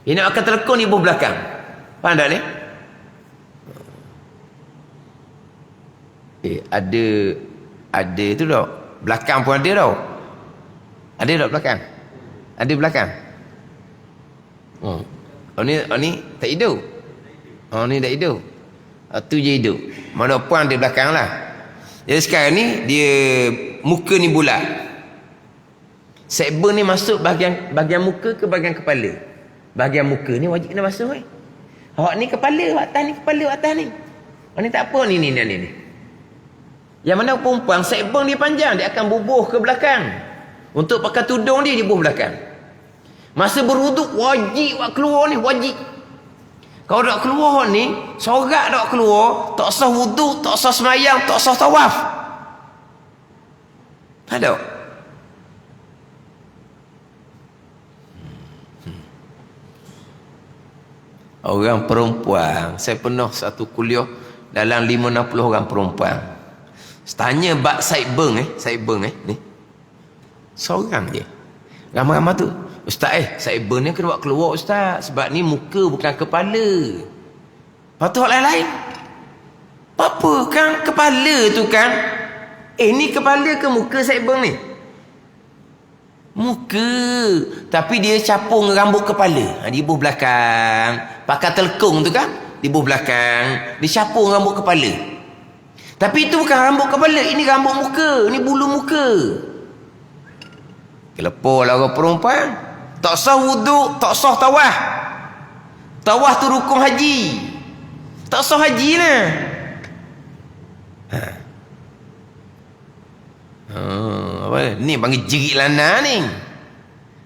Dia nak akan telekung ni bubuh belakang. Faham tak ni? Ada tu tau. Belakang pun ada tau. Ada tak belakang? Ada belakang. Ni tak hidup. Ni tak hidup. Tu je hidup. Mana puan di belakang lah. Jadi sekarang ni dia muka ni bulat. Saibeng ni masuk bahagian muka ke bahagian kepala. Bahagian muka ni wajib kena basuh. Awak ni kepala, awak atas ni kepala, awak atas ni. Ni tak apa ni. Yang mana perempuan saibeng dia panjang, dia akan bubuh ke belakang. Untuk pakai tudung dia bubuh belakang. Masa berwuduk wajib awak keluar ni, wajib. Kalau tak keluar ni, sorak tak keluar, tak sah wuduk, tak sah semayang, tak sah tawaf. Ada. Orang perempuan, saya pernah satu kuliah dalam 50-60 orang perempuan. Tanya bab saibeng ni. Seorang je. Ramai-ramai tu, Ustaz saibeng ni kena buat keluar Ustaz, sebab ni muka bukan kepala. Lepas tu orang lain. Apa kan kepala tu kan? Ni kepala ke muka saibeng ni? Muka. Tapi dia capung rambut kepala. Di buh belakang. Pakai telekung tu kan? Di buh belakang. Dia capung rambut kepala. Tapi itu bukan rambut kepala. Ini rambut muka. Ini bulu muka. Kelepor lah orang perempuan. Tak sah wuduk. Tak sah tawah. Tawah tu rukun haji. Tak sah haji lah. Apa? Ni panggil jerit lana ni.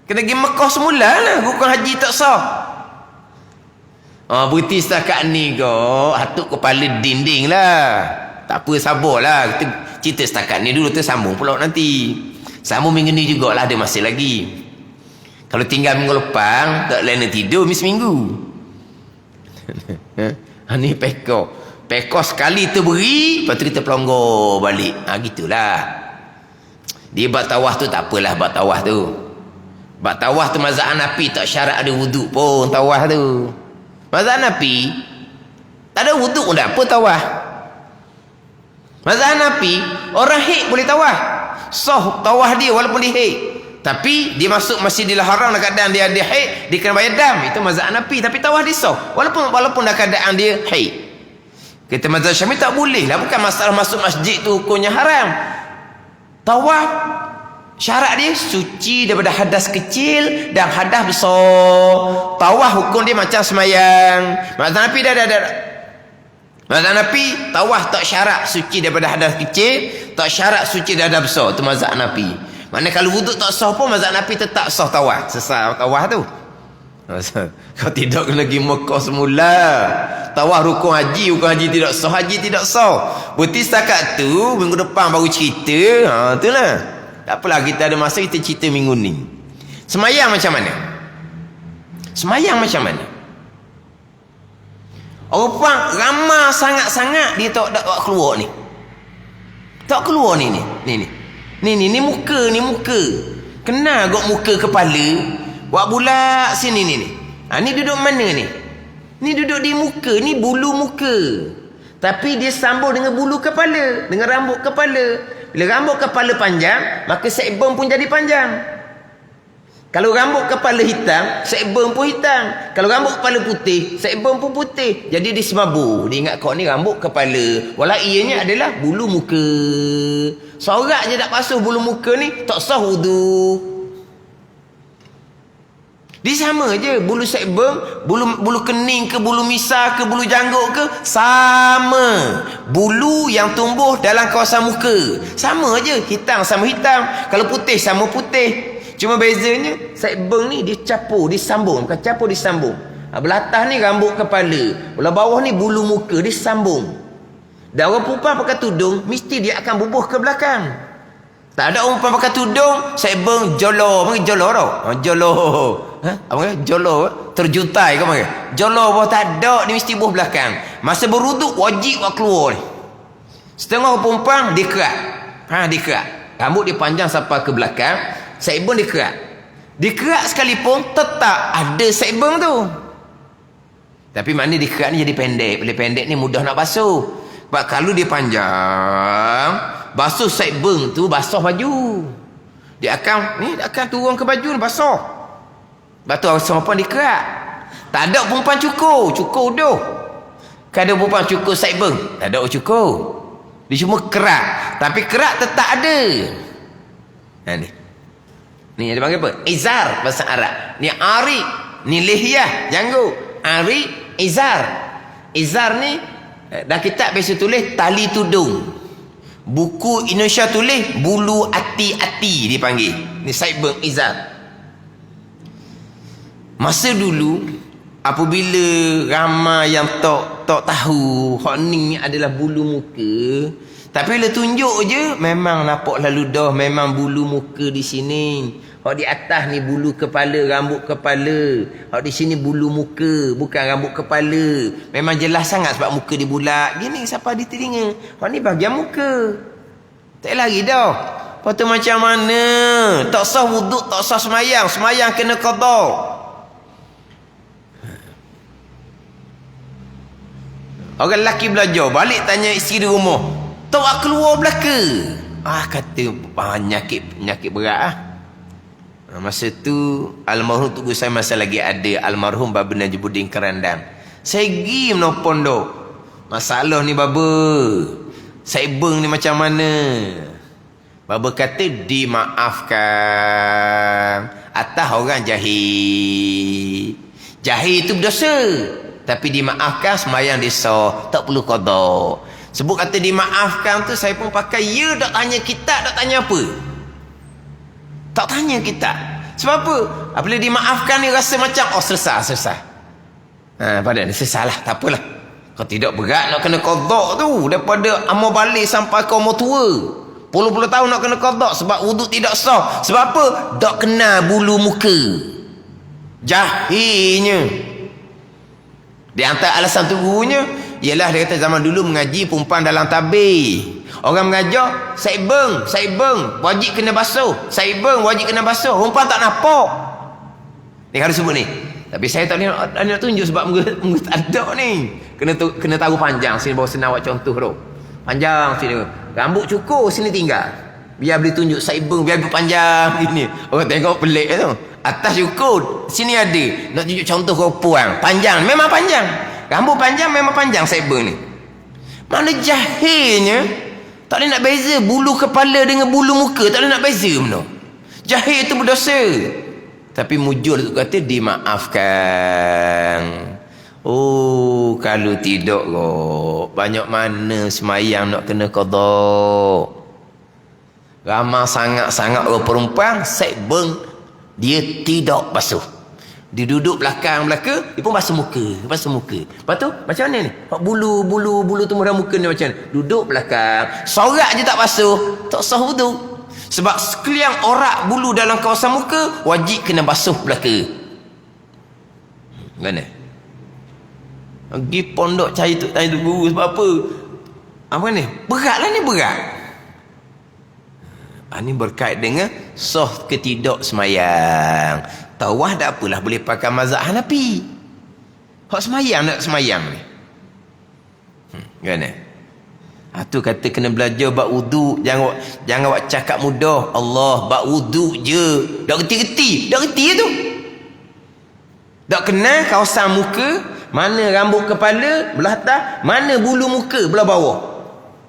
Kena pergi Mekah semula lah. Rukun haji tak sah. Berhenti setakat ni kau. Hatuk kepala dinding lah. Tak apa, sabarlah. Kita cerita setakat ni dulu, tersambung pula nanti. Sambung minggu ni jugalah, ada masih lagi. Kalau tinggal minggu lepas, tak lain tidur seminggu. Ni pekor sekali terberi, lepas tu kita pelonggor balik. Gitulah. Dia bab tawah tu tak apalah, bab tawah tu. Bab tawah tu mazhab Hanafi tak syarat ada wuduk pun tawah tu. Mazhab Hanafi tak ada wuduk pun tak apa tawah. Mazhab Hanafi orang haid boleh tawah. Sah tawah dia walaupun dia haid. Tapi dia masuk Masjidil Haram dalam keadaan dia ada haid, dia kena bayar dam. Itu mazhab Hanafi, tapi tawah dia sah walaupun dalam keadaan dia haid. Kita mazhab Syafi'i tak boleh lah, bukan masalah masuk masjid tu hukumnya haram. Tawaf syarat dia suci daripada hadas kecil dan hadas besar. Tawaf hukum dia macam semayang. Mazhab Hanafi dah. Mazhab Hanafi tawaf tak syarat suci daripada hadas kecil, tak syarat suci daripada hadas besar. Itu mazhab Hanafi. Mana kalau wuduk tak sah pun mazhab Hanafi tetap sah tawaf. Sesat tawaf tu. Kau tidak kena pergi Mekah semula. Tawaf rukun haji tidak sah, haji tidak sah. Berarti setakat tu minggu depan baru cerita. Itulah. Tak apalah, kita ada masa kita cerita minggu ni. Semayang macam mana? Semayang macam mana? Orang ramai sangat-sangat dia tak keluar ni. Tak keluar ni. Ni muka. Kena gok muka kepala. Buat bulat sini ni. Ni duduk mana ni? Ni duduk di muka, ni bulu muka. Tapi dia sambung dengan bulu kepala, dengan rambut kepala. Bila rambut kepala panjang, maka sekbon pun jadi panjang. Kalau rambut kepala hitam, sekbon pun hitam. Kalau rambut kepala putih, sekbon pun putih. Jadi dia semabur. Dia ingat kau ni rambut kepala. Walau ianya adalah bulu muka. Sorak je tak basuh bulu muka ni, tak sah wudu. Dia sama je, bulu sekbon, bulu kening ke, bulu misar ke, bulu janggut ke, sama. Bulu yang tumbuh dalam kawasan muka. Sama je, hitam sama hitam. Kalau putih sama putih. Cuma bezanya, sekbon ni dia capur, disambung. Bukan capur, disambung. Belah atas ni rambut kepala. Belah bawah ni bulu muka, disambung. Dan orang perempuan pakai tudung, mesti dia akan bubuh ke belakang. Tak ada orang pakai tudung, sekbon jolo. Panggil jolo tau. Jolo. Apa panggil? Jolo. Terjutai ke panggil? Jolo bawah tak ada, dia mesti buah belakang. Masa beruduk, wajib buat keluar ni. Setengah orang perempuan, dia kerat. Dia kerat. Rambut dia panjang sampai ke belakang, sekbon dia kerat. Dia kerat sekalipun, tetap ada sekbon tu. Tapi maknanya dia kerat ni jadi pendek. Bila pendek ni mudah nak basuh. Sebab kalau dia panjang, basuh sekbon tu basah baju. Dia akan turun ke baju ni basah. Sebab tu orang perempuan dia kerat. Tak ada perempuan cukur uduh. Kan ada perempuan cukur sekbon, tak ada orang cukur. Dia cuma kerat. Tapi kerat tetap ada. Ni dia panggil apa? Izar bahasa Arab. Ni ari, ni lihyah, janggut. Ari, izar. Izar ni dah kitab biasa tulis tali tudung. Buku Indonesia tulis bulu ati-ati dipanggil. Ni sekbon izar. Masa dulu apabila ramai yang tak tahu hak ni adalah bulu muka, tapi bila tunjuk je memang nampak lalu dah memang bulu muka di sini. Hak di atas ni bulu kepala, rambut kepala. Hak di sini bulu muka, bukan rambut kepala. Memang jelas sangat sebab muka dia bulat. Gini siapa di telinga. Hak ni bahagian muka. Tak lagi dah. Lepas tu macam mana? Tak sah wuduk, tak sah semayang. Semayang kena qada. Orang lelaki belajar, balik tanya isteri di rumah, tak keluar belaka. Kata penyakit berat. Masa tu almarhum Tugu saya masa lagi ada, almarhum Baba Najibuddin Kerandang. Saya pergi menopon dok. Masalah ni Baba, sekbon ni macam mana? Baba kata dimaafkan. Atas orang jahil. Jahil itu berdosa. Tapi dimaafkan semayang dia sah, tak perlu qada. Sebut kata dimaafkan tu saya pun pakai ya, tak tanya kitab, tak tanya apa. Tak tanya kitab. Sebab apa? Apabila dimaafkan ni rasa macam selesai. Pada ni selesai lah, tak apalah. Kalau tidak berat nak kena qada tu, daripada amal balik sampai ke umur tua. Puluh-puluh tahun nak kena qada sebab wuduk tidak sah. Sebab apa? Tak kena bulu muka. Jahilnya. Di antara alasan tubuhnya ialah dia kata zaman dulu mengaji perempuan dalam tabir. Orang mengajar sekbon wajib kena basuh. Sekbon wajib kena basuh. Perempuan tak nampak. Ni harus sebut ni. Tapi saya tak nak tunjuk sebab muka tak ada ni. Kena tahu panjang sini bawa senang buat contoh tu. Panjang sini. Rambut cukur sini tinggal. Biar boleh tunjuk sekbon biar berpanjang gini. Orang tengok pelik tu. Atas cukur, sini ada. Nak tunjuk contoh perempuan. Panjang, memang panjang. Rambut panjang, memang panjang sekbon ni. Mana jahilnya, tak boleh nak beza bulu kepala dengan bulu muka. Tak boleh nak beza mana. Jahil itu berdosa. Tapi mujur tu kata dimaafkan. Oh, kalau tidak kok, banyak mana semayang nak kena qada. Ramai sangat-sangat orang perempuan sekbon dia tidak basuh. Dia duduk belakang dia pun basuh muka. Lepas tu macam mana ni? Bulu tumbuh dalam muka ni macam mana? Duduk belakang. Sorak je tak basuh, tak sah wudu. Sebab sekalian orak bulu dalam kawasan muka, wajib kena basuh belaka. Mana? Pergi pondok cari tu guru sebab apa? Apa ni? Beratlah ni, berat. Ini berkait dengan sah ke tidak semayang. Tawah tak apalah, boleh pakai mazhab Hanafi. Hak semayang nak semayang ni. Kan? Tu kata kena belajar bab wudu. Jangan buat cakap mudah. Allah, bab wudu je. Dak reti-reti tu. Dak kenal kawasan muka, mana rambut kepala belah atas, mana bulu muka belah bawah.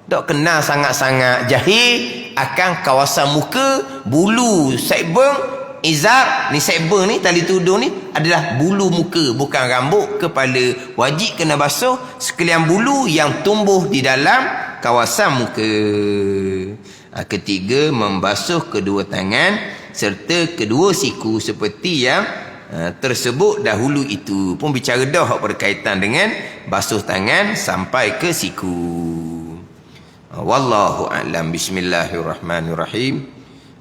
Dak kenal sangat-sangat, jahil akan kawasan muka, bulu saibeng, izar ni, saibeng ni, tali tudung ni adalah bulu muka, bukan rambut kepala. Wajib kena basuh sekalian bulu yang tumbuh di dalam kawasan muka. Ketiga, membasuh kedua tangan serta kedua siku seperti yang tersebut dahulu itu. Pun bicara dah berkaitan dengan basuh tangan sampai ke siku. Wallahu a'lam. Bismillahirrahmanirrahim.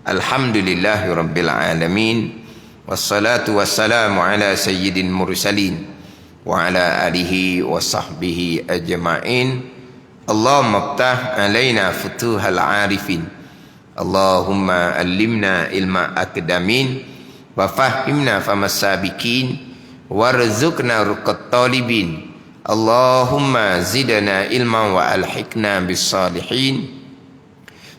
Alhamdulillahirabbil alamin. Wassalatu wassalamu ala sayyidil mursalin wa ala alihi wa sahbihi ajma'in. Allahumma iftah alaina futuhal arifin. Allahumma allimna ilma akdamin wa fahimna famas sabiqin warzuqna ruqat talibin. Allahumma zidna ilman wa alhiqna bis salihin.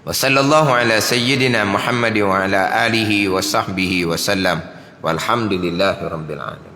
Wa sallallahu ala sayyidina Muhammad wa ala alihi wa sahbihi wa sallam. Walhamdulillahi rabbil alamin.